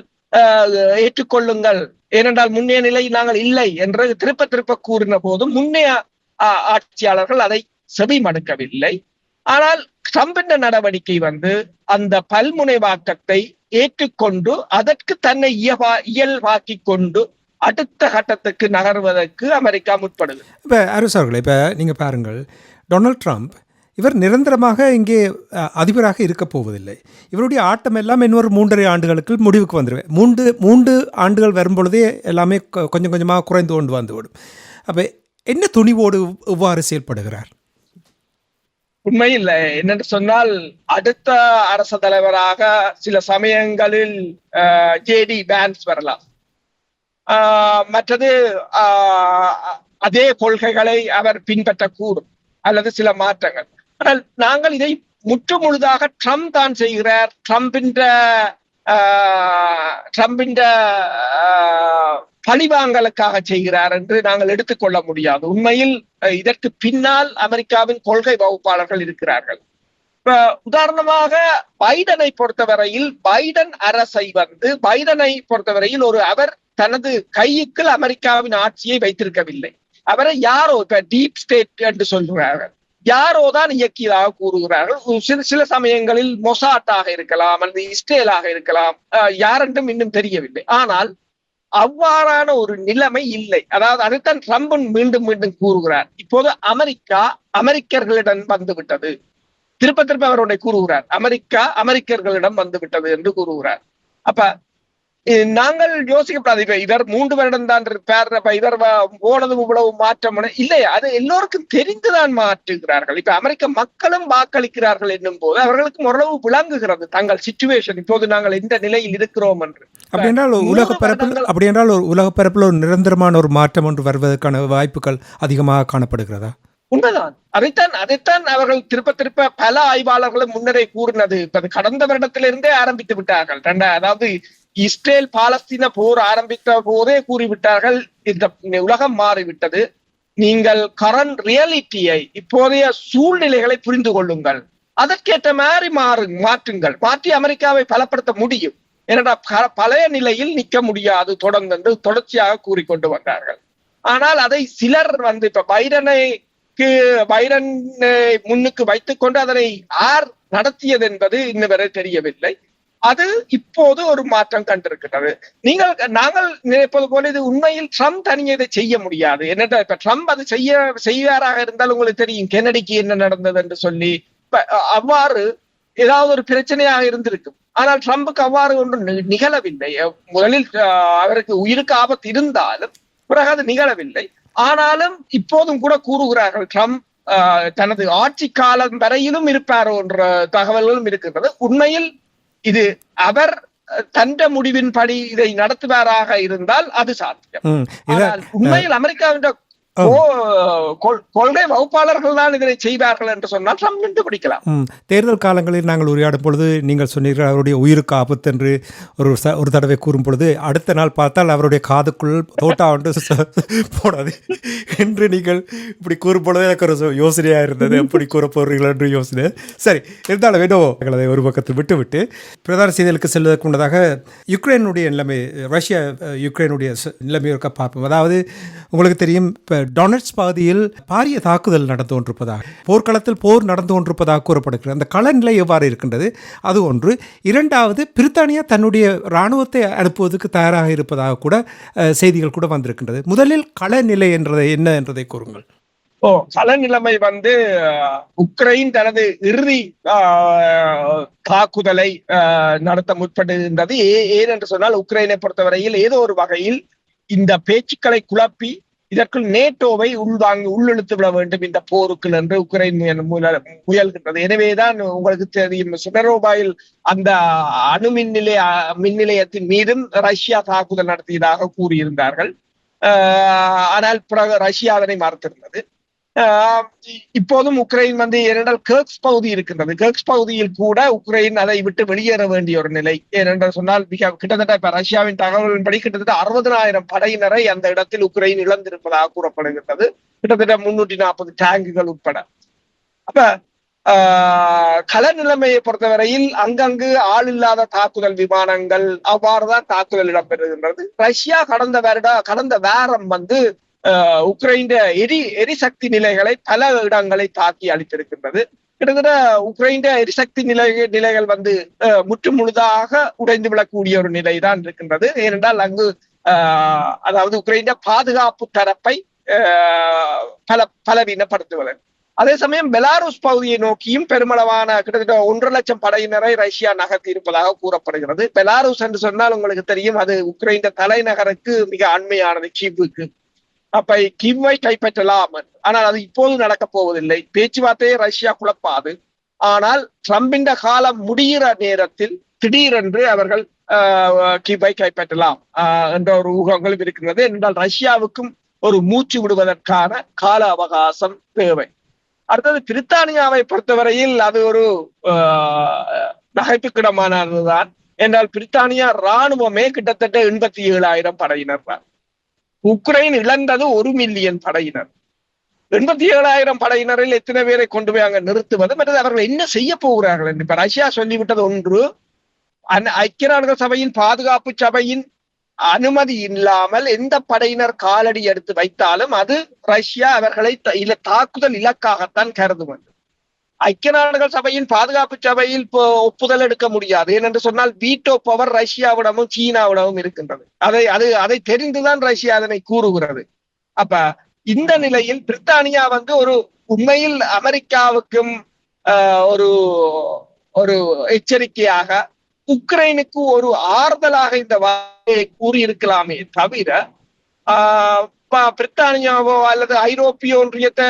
ஏற்றுக்கொள்ளுங்கள், ஏனென்றால் முன்னைய நிலையில் நாங்கள் இல்லை என்று திருப்ப கூறின போதும் முன்னைய ஆட்சியாளர்கள் அதை செவி மடுக்கவில்லை. ஆனால் ட்ரம்பின் நடவடிக்கை அந்த பல்முனைவாக்கத்தை ஏற்றுக்கொண்டு அதற்கு தன்னை இயல்பாக்கி கொண்டு அடுத்த கட்டத்துக்கு நகர்வதற்கு அமெரிக்கா முற்படுது. இப்போ அரசு அவர்களே, இப்போ நீங்கள் பாருங்கள், டொனால்ட் ட்ரம்ப் இவர் நிரந்தரமாக இங்கே அதிபராக இருக்க போவதில்லை. இவருடைய ஆட்டம் எல்லாம் இன்னொரு 3.5 ஆண்டுகளுக்கு முடிவுக்கு வந்துடுவேன். 3 ஆண்டுகள் வரும்பொழுதே எல்லாமே கொஞ்சம் கொஞ்சமாக குறைந்து கொண்டு வந்துவிடும். அப்போ என்ன துணிவோடு இவ்வாறு செயல்படுகிறார்? உண்மையில் என்னென்று சொன்னால், அடுத்த அரசு தலைவராக சில சமயங்களில் ஜேடி வான்ஸ் வரலாம். மற்றது அதே கொள்கைகளை அவர் பின்பற்றக்கூடும், அல்லது சில மாற்றங்கள். ஆனால் நாங்கள் இதை முற்றுமுழுதாக ட்ரம்ப் தான் செய்கிறார், ட்ரம்பின் பழிவாங்கலுக்காக செய்கிறார் என்று நாங்கள் எடுத்துக்கொள்ள முடியாது. உண்மையில் இதற்கு பின்னால் அமெரிக்காவின் கொள்கை வகுப்பாளர்கள் இருக்கிறார்கள். உதாரணமாக பைடனை பொறுத்தவரையில், பைடன் அரசை பைடனை பொறுத்தவரையில் அவர் தனது கையுக்குள் அமெரிக்காவின் ஆட்சியை வைத்திருக்கவில்லை. அவரை யாரோ, இப்ப டீப் ஸ்டேட் என்று சொல்கிறார்கள், யாரோ தான் இயக்கியதாக கூறுகிறார்கள். சில சமயங்களில் மொசாட்டாக இருக்கலாம், அல்லது இஸ்ரேலாக இருக்கலாம், யாரென்றும் இன்னும் தெரியவில்லை. ஆனால் அவ்வாறான ஒரு நிலைமை இல்லை. அதாவது அதைத்தான் ட்ரம்ப் மீண்டும் கூறுகிறார். இப்போது அமெரிக்கா அமெரிக்கர்களிடம் வந்துவிட்டது, திருப்ப அவருடைய கூறுகிறார், அமெரிக்கா அமெரிக்கர்களிடம் வந்துவிட்டது என்று கூறுகிறார். நாங்கள் யோசிக்கப்படாது. இப்ப இவர் 3 வருடம் தான் இருப்பார், இவர் போனது இவ்வளவு மாற்றம் இல்லையா? அது எல்லோருக்கும் தெரிந்துதான் மாற்றுகிறார்கள். இப்ப அமெரிக்க மக்களும் வாக்களிக்கிறார்கள் என்னும் போது அவர்களுக்கு ஓரளவு விளங்குகிறது தங்கள் சிச்சுவேஷன், இப்போது நாங்கள் எந்த நிலையில் இருக்கிறோம் என்று. அப்படி என்றால் ஒரு உலக பரப்பில் ஒரு நிரந்தரமான ஒரு மாற்றம் ஒன்று வருவதற்கான வாய்ப்புகள் அதிகமாக காணப்படுகிறதா? உண்மைதான். அதைத்தான் அவர்கள் திருப்ப பல ஆய்வாளர்களும் முன்னரே கூறினது. இப்ப கடந்த வருடத்திலிருந்தே ஆரம்பித்து விட்டார்கள். அதாவது இஸ்ரேல் பாலஸ்தீன போர் ஆரம்பித்த போதே கூறிவிட்டார்கள், இந்த உலகம் மாறிவிட்டது, நீங்கள் கரண்ட் ரியாலிட்டியை, இப்போதைய சூழ்நிலைகளை புரிந்து கொள்ளுங்கள், அதற்கேற்ற மாதிரி மாற்றுங்கள், மாற்றி அமெரிக்காவை பலப்படுத்த முடியும். ஏன்னா பழைய நிலையில் நிற்க முடியாது தொடர்ச்சியாக கூறிக்கொண்டு வந்தார்கள். ஆனால் அதை சிலர் இப்ப பைடன் முன்னுக்கு வைத்துக் கொண்டு அதனை யார் நடத்தியது என்பது இன்னும் வரை தெரியவில்லை. அது இப்போது ஒரு மாற்றம் கண்டிருக்கிறது. நாங்கள் நினைப்பது போல இது உண்மையில் ட்ரம்ப் தனியே இதை செய்ய முடியாது. என்னென்ன இப்ப ட்ரம்ப் அது செய்வாராக இருந்தால் உங்களுக்கு தெரியும் கென்னடிக்கு என்ன நடந்தது என்று சொல்லி அவ்வாறு ஏதாவது ஒரு பிரச்சனையாக இருந்திருக்கும். ஆனால் ட்ரம்புக்கு அவ்வாறு ஒன்று நிகழவில்லை. முதலில் அவருக்கு உயிருக்கு ஆபத்து இருந்தாலும் பிறகு அது நிகழவில்லை. ஆனாலும் இப்போதும் கூட கூறுகிறார்கள் ட்ரம்ப் தனது ஆட்சி காலம் வரையிலும் இருப்பாரோ என்ற தகவல்களும் இருக்கின்றது. உண்மையில் இது அவர் தண்ட முடிவின்படி இதை நடத்துவாராக இருந்தால் அது சாத்தியம். உண்மையில் அமெரிக்காவின் கொள்கை வகுப்பாளர்கள் தான் இதனை செய்வார்கள் என்று சொன்னால் ட்ரம்ப் நின்று பிடிக்கலாம். தேர்தல் காலங்களில் நாங்கள் உரையாடும் பொழுது நீங்கள் சொன்னீர்கள் அவருடைய உயிருக்கு ஆபத்து என்று ஒரு தடவை கூறும் பொழுது அடுத்த நாள் பார்த்தால் அவருடைய காதுக்குள் தோட்டா ஒன்று போடாது என்று நீங்கள் இப்படி கூறும் பொழுது எனக்கு ஒரு யோசனையாக இருந்தது, எப்படி கூற போறீர்கள் என்று யோசனை. சரி, இருந்தாலும் வேணும் அதை ஒரு பக்கத்தில் விட்டுவிட்டு பிரதான செய்திகளுக்கு செல்வதற்கு முன்னதாக யுக்ரைனுடைய நிலைமை, ரஷ்யா யுக்ரைனுடைய நிலைமை இருக்க பார்ப்போம். அதாவது உங்களுக்கு தெரியும், இப்போ டொனட்ஸ் பகுதியில் பாரிய தாக்குதல் நடந்து கொண்டிருப்பதாக, போர்க்களத்தில் போர் நடந்து கொண்டிருப்பதாக கூறப்படுகிறது. அந்த களநிலை எவ்வாறு இருக்கின்றது அது ஒன்று. இரண்டாவது, பிரித்தானியா தன்னுடைய இராணுவத்தை அனுப்புவதற்கு தயாராக இருப்பதாக கூட செய்திகள் கூட வந்திருக்கின்றது. முதலில் களநிலை என்ன என்றதை கூறுங்கள். கள நிலைமை உக்ரைன் தனது இறுதி தாக்குதலை நடத்த முற்படுகின்றது. ஏன் என்று சொன்னால் உக்ரைனை பொறுத்தவரையில் ஏதோ ஒரு வகையில் இந்த பேச்சுக்களை குழப்பி இதற்குள் நேட்டோவை உள்ளிழுத்து விட வேண்டும் இந்த போருக்குள் என்று உக்ரைன் முயல்கின்றது. எனவேதான் உங்களுக்கு தெரியும், சுடரோபாயில் அந்த அணு மின் நிலையத்தின் மீதும் ரஷ்யா தாக்குதல் நடத்தியதாக கூறியிருந்தார்கள். ஆனால் ரஷ்யா அதனை மறுத்திருந்தது. இப்போதும் உக்ரைன் ஏனென்றால் கர்க்ஸ் பகுதி இருக்கின்றது. கர்க்ஸ் பகுதியில் கூட உக்ரைன் அதை விட்டு வெளியேற வேண்டிய ஒரு நிலை. ஏனென்று சொன்னால் கிட்டத்தட்ட இப்ப ரஷ்யாவின் தகவலின்படி கிட்டத்தட்ட 60,000 படையினரை அந்த இடத்தில் உக்ரைன் இழந்திருப்பதாக கூறப்படுகின்றது. கிட்டத்தட்ட 340 டேங்குகள் உட்பட. அப்ப கள நிலைமையை பொறுத்தவரையில் அங்கங்கு ஆள் இல்லாத தாக்குதல் விமானங்கள் அவ்வாறுதான் தாக்குதல் இடம்பெறுகின்றது. ரஷ்யா கடந்த வாரம் உக்ரைன் எரிசக்தி நிலைகளை பல இடங்களை தாக்கி அளித்திருக்கின்றது. கிட்டத்தட்ட உக்ரைன் எரிசக்தி நிலைகள் முற்று முழுதாக உடைந்து விடக்கூடிய ஒரு நிலைதான் இருக்கின்றது. ஏனென்றால் அங்கு அதாவது உக்ரைன் பாதுகாப்பு தரப்பை பலவீனப்படுத்துவது. அதே சமயம் பெலாருஸ் பகுதியை நோக்கியும் பெருமளவான கிட்டத்தட்ட 1.5 லட்சம் படையினரை ரஷ்யா நகர்த்தி இருப்பதாக கூறப்படுகிறது. பெலாருஸ் என்று சொன்னால் உங்களுக்கு தெரியும், அது உக்ரைன் தலைநகருக்கு மிக அண்மையானது, கீவுக்கு. அப்ப கிவ்வை கைப்பற்றலாம், ஆனால் அது இப்போது நடக்க போவதில்லை. பேச்சுவார்த்தையை ரஷ்யா குழப்பாது. ஆனால் ட்ரம்பின் காலம் முடிகிற நேரத்தில் திடீரென்று அவர்கள் கிவ்வை கைப்பற்றலாம் என்ற ஒரு ஊகங்களும் இருக்கிறது. என்றால் ரஷ்யாவுக்கும் ஒரு மூச்சு விடுவதற்கான கால அவகாசம் தேவை. அடுத்தது பிரித்தானியாவை பொறுத்தவரையில் அது ஒரு நகைப்புக்கிடமானதுதான். என்றால் பிரித்தானியா இராணுவமே கிட்டத்தட்ட 87,000 படையினர் தான். உக்ரைன் இழந்தது 1 மில்லியன் படையினர். 87,000 படையினரில் எத்தனை பேரை கொண்டு போய் அங்க நிறுத்துவது, மற்றது அவர்கள் என்ன செய்ய போகிறார்கள் என்று இப்ப ரஷ்யா சொல்லிவிட்டது ஒன்று, ஐக்கிய நாடுகள் சபையின் பாதுகாப்பு சபையின் அனுமதி இல்லாமல் எந்த படையினர் காலடி எடுத்து வைத்தாலும் அது ரஷ்யா அவர்களை தாக்குதல் இலக்காகத்தான் கருதும். ஐக்கிய நாடுகள் சபையின் பாதுகாப்பு சபையில் ஒப்புதல் எடுக்க முடியாது. ஏனென்று சொன்னால் வீட்டோ பவர் ரஷ்யாவிடமும் சீனாவிடமும் இருக்கின்றது. அதை தெரிந்துதான் ரஷ்யா அதனை கூறுகிறது. அப்ப இந்த நிலையில் பிரித்தானியா ஒரு உண்மையில் அமெரிக்காவுக்கும் ஒரு எச்சரிக்கையாக உக்ரைனுக்கு ஒரு ஆறுதலாக இந்த வார்த்தையை கூறியிருக்கலாமே தவிர பிரித்தானியாவோ அல்லது ஐரோப்பிய ஒன்றியத்தை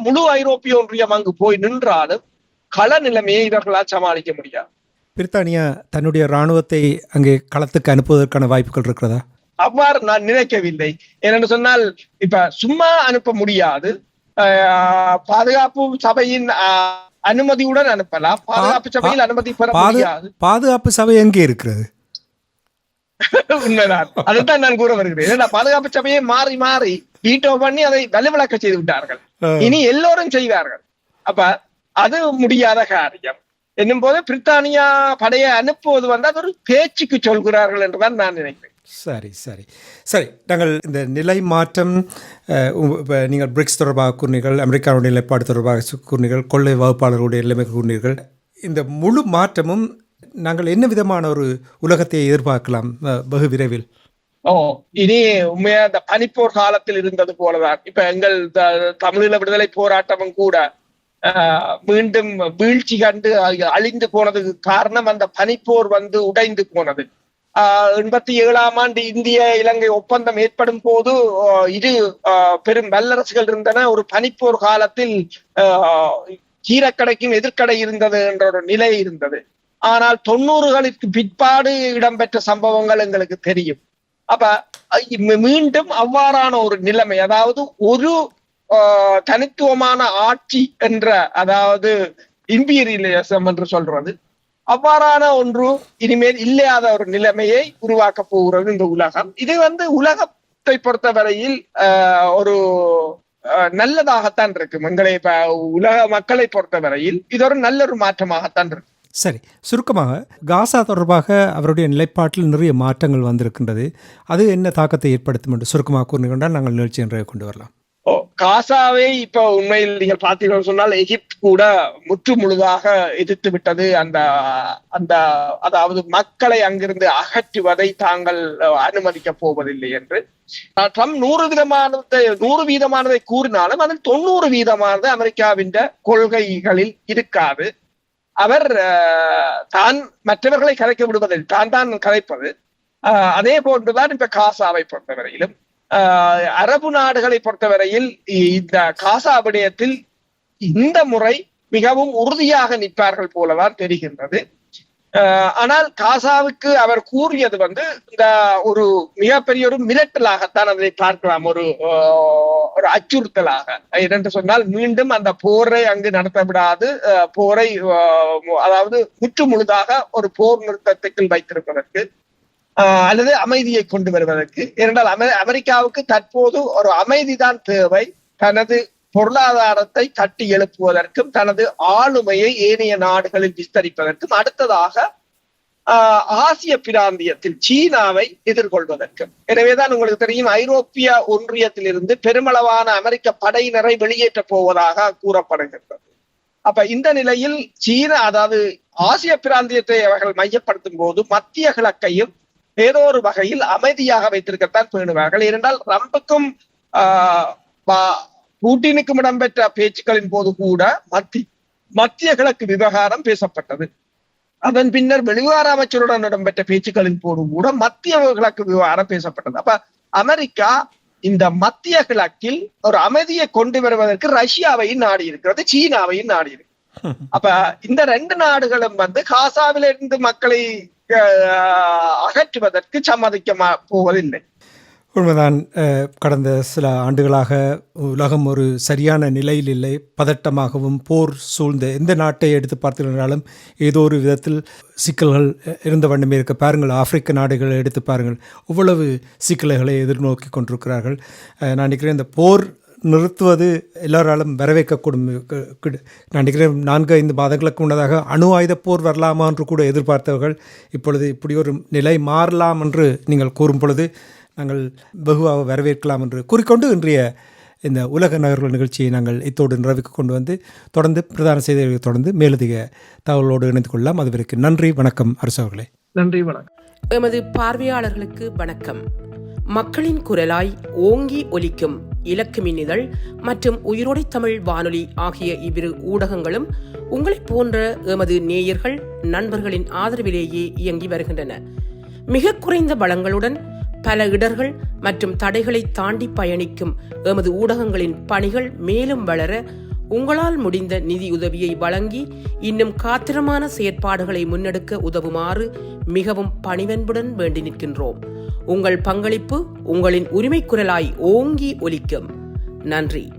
முழு ஐரோப்பிய ஒன்றியம் அங்கு போய் நின்றாலும் கள நிலைமையை இவர்களால் சமாளிக்க முடியாது. பிரித்தானியா தன்னுடைய இராணுவத்தை அங்கே களத்துக்கு அனுப்புவதற்கான வாய்ப்புகள் இருக்கிறதா? அவ்வாறு நான் நினைக்கவில்லை. ஏனென்று சொன்னால் இப்ப சும்மா அனுப்ப முடியாது. பாதுகாப்பு சபையின் அனுமதியுடன் அனுப்பலாம். பாதுகாப்பு சபையில் அனுமதி பெற முடியாது. பாதுகாப்பு சபை எங்கே இருக்கிறது? உண்மைதான், அதுதான் நான் கூற வருகிறேன். பாதுகாப்பு சபையை மாறி மாறி வீட்டோ பண்ணி அதை வலுவிளக்க செய்து விட்டார்கள். இனி எல்லோரும் செய்வார்கள். அப்ப அது முடியாத காரியம் என்னும் போது பிரித்தானியா படையை அனுப்புவது அது ஒரு பேச்சுக்கு சொல்கிறார்கள் என்றுதான் நான் நினைக்கிறேன். சரி சரி சரி, நாங்கள் இந்த நிலை மாற்றம், நீங்கள் பிரிக்ஸ் தொடர்பாக கூறினீர்கள், அமெரிக்காவுடைய நிலைப்பாடு தொடர்பாக கூறினீர்கள், கொள்ளை வகுப்பாளர்களுடைய நிலைமை கூறினீர்கள். இந்த முழு மாற்றமும் நாங்கள் என்ன விதமான ஒரு உலகத்தை எதிர்பார்க்கலாம் வெகு விரைவில்? இனி உண்மையா இந்த பனிப்போர் காலத்தில் இருந்தது போலதான் இப்ப எங்கள் தமிழீழ விடுதலை போராட்டமும் கூட மீண்டும் வீழ்ச்சி கண்டு அழிந்து போனதுக்கு காரணம் அந்த பனிப்போர் உடைந்து போனது. 87ஆம் ஆண்டு இந்திய இலங்கை ஒப்பந்தம் ஏற்படும் போது இரு பெரும் வல்லரசுகள் இருந்தன. ஒரு பனிப்போர் காலத்தில் கீரக்கடைக்கும் எதிர்க்கடை இருந்தது என்ற ஒரு நிலை இருந்தது. ஆனால் 90களுக்கு பிற்பாடு இடம்பெற்ற சம்பவங்கள் எங்களுக்கு தெரியும். அப்ப மீண்டும் அவ்வாறான ஒரு நிலைமை, அதாவது ஒரு தனித்துவமான ஆட்சி என்ற, அதாவது இம்பீரியலிசம் என்று சொல்றது, அவ்வாறான ஒன்று இனிமேல் இல்லாத ஒரு நிலைமையை உருவாக்க போகிறது இந்த உலகம். இது உலகத்தை பொறுத்தவரையில் ஒரு நல்லதாகத்தான் இருக்கும். எங்களை உலக மக்களை பொறுத்தவரையில் இது ஒரு நல்ல ஒரு மாற்றமாகத்தான் இருக்கும். சரி, சுருக்கமாக காசா தொடர்பாக அவருடைய நிலைப்பாட்டில் நிறைய மாற்றங்கள் வந்திருக்கின்றது. அது என்ன தாக்கத்தை ஏற்படுத்தும் என்று சுருக்கமாக கூறிக்கொண்டால் நாங்கள் நிகழ்ச்சி என்றே கொண்டு வரலாம். காசாவை இப்ப உண்மையில் நீங்கள் பார்த்தீர்கள் சொன்னால் எகிப்து கூட முற்று முழுதாக எதிர்த்து விட்டது. அந்த அதாவது மக்களை அங்கிருந்து அகற்றுவதை தாங்கள் அனுமதிக்க போவதில்லை என்று ட்ரம்ப் 100% கூறினாலும் அதில் 90% அமெரிக்காவின் கொள்கைகளில் இருக்காது. அவர் தான் மற்றவர்களை கலைக்க விடுவதில் தான் கலைப்பது. அதே போன்றுதான் இப்ப காசாவை பொறுத்தவரையிலும் அரபு நாடுகளை பொறுத்தவரையில் இந்த காசா விடயத்தில் இந்த முறை மிகவும் உறுதியாக நிற்பார்கள் போலதான் தெரிகின்றது. ஆனால் காசாவுக்கு அவர் கூறியது இந்த ஒரு மிகப்பெரிய ஒரு மிரட்டலாகத்தான் அதை பார்க்கலாம், ஒரு அச்சுறுத்தலாக. என்று சொன்னால் மீண்டும் அந்த போரை அங்கு நடத்த விடாது, போரை அதாவது முற்று முழுதாக ஒரு போர் நிறுத்தத்துக்குள் வைத்திருப்பதற்கு அல்லது அமைதியை கொண்டு வருவதற்கு. ஏனென்றால் அமெரிக்காவுக்கு தற்போது ஒரு அமைதிதான் தேவை, தனது பொருளாதாரத்தை கட்டி எழுப்புவதற்கும் தனது ஆளுமையை ஏனைய நாடுகளில் விஸ்தரிப்பதற்கும், அடுத்ததாக ஆசிய பிராந்தியத்தில் சீனாவை எதிர்கொள்வதற்கும். எனவேதான் உங்களுக்கு தெரியும், ஐரோப்பிய ஒன்றியத்திலிருந்து பெருமளவான அமெரிக்க படையினரை வெளியேற்ற போவதாக கூறப்படுகின்றது. அப்ப இந்த நிலையில் சீனா, அதாவது ஆசிய பிராந்தியத்தை அவர்கள் மையப்படுத்தும் போது மத்திய கிழக்கையும் ஏதோ ஒரு வகையில் அமைதியாக வைத்திருக்கத்தான் பேணுவார்கள். ஏனென்றால் ட்ரம்புக்கும் பூட்டினுக்கும் இடம்பெற்ற பேச்சுக்களின் போது கூட மத்திய கிழக்கு விவகாரம் பேசப்பட்டது. அதன் பின்னர் வெளிவார அமைச்சருடன் இடம்பெற்ற பேச்சுக்களின் போது கூட மத்திய கிழக்கு விவகாரம் பேசப்பட்டது. அப்ப அமெரிக்கா இந்த மத்திய கிழக்கில் ஒரு அமைதியை கொண்டு வருவதற்கு ரஷ்யாவையும் நாடி இருக்கிறது, சீனாவையும் நாடி இருக்கு. அப்ப இந்த ரெண்டு நாடுகளும் காசாவிலிருந்து மக்களை அகற்றுவதற்கு சம்மதிக்க போவதில்லை. உண்மைதான். கடந்த சில ஆண்டுகளாக உலகம் ஒரு சரியான நிலையில் இல்லை, பதட்டமாகவும் போர் சூழ்ந்த எந்த நாட்டை எடுத்து பார்த்திருந்தாலும் ஏதோ ஒரு விதத்தில் சிக்கல்கள் இருந்த வண்ணமே இருக்க. பாருங்கள், ஆப்பிரிக்க நாடுகளை எடுத்து பாருங்கள், இவ்வளவு சிக்கல்களை எதிர்நோக்கி கொண்டிருக்கிறார்கள். நான் நினைக்கிறேன் இந்த போர் நிறுத்துவது எல்லாராலும் வரவேற்கக்கூடும். நான் நினைக்கிறேன் 4-5 மாதங்களுக்கு முன்னதாக அணு ஆயுத போர் வரலாமா என்று கூட எதிர்பார்த்தவர்கள் இப்பொழுது இப்படி ஒரு நிலை மாறலாம் என்று நீங்கள் கூறும் பொழுது நாங்கள் வெகுவாக வரவேற்கலாம் என்று கூறிக்கொண்டு இன்றைய இந்த உலக நகர்கள் நிகழ்ச்சியை நாங்கள் இத்தோடு நிறைவுக்கு கொண்டு வந்து தொடர்ந்து பிரதான செய்திகளை தொடர்ந்து மேலதிக தகவலோடு இணைந்து கொள்ளலாம். அதுவரைக்கும் நன்றி, வணக்கம். அரசு அவர்களே நன்றி, வணக்கம். எமது பார்வையாளர்களுக்கு வணக்கம். மக்களின் குரலாய் ஓங்கி ஒலிக்கும் இலக்கு மின்னிதழ் மற்றும் உயிரோடை தமிழ் வானொலி ஆகிய இவ்விரு ஊடகங்களும் உங்களைப் போன்ற எமது நேயர்கள் நண்பர்களின் ஆதரவிலேயே இயங்கி வருகின்றன. மிக குறைந்த வளங்களுடன் பல இடர்கள் மற்றும் தடைகளை தாண்டி பயணிக்கும் எமது ஊடகங்களின் பணிகள் மேலும் வளர உங்களால் முடிந்த நிதியுதவியை வழங்கி இன்னும் காத்திரமான செயற்பாடுகளை முன்னெடுக்க உதவுமாறு மிகவும் பணிவன்புடன் வேண்டி நிற்கின்றோம். உங்கள் பங்களிப்பு உங்களின் உரிமை குரலாய் ஓங்கி ஒலிக்கும். நன்றி.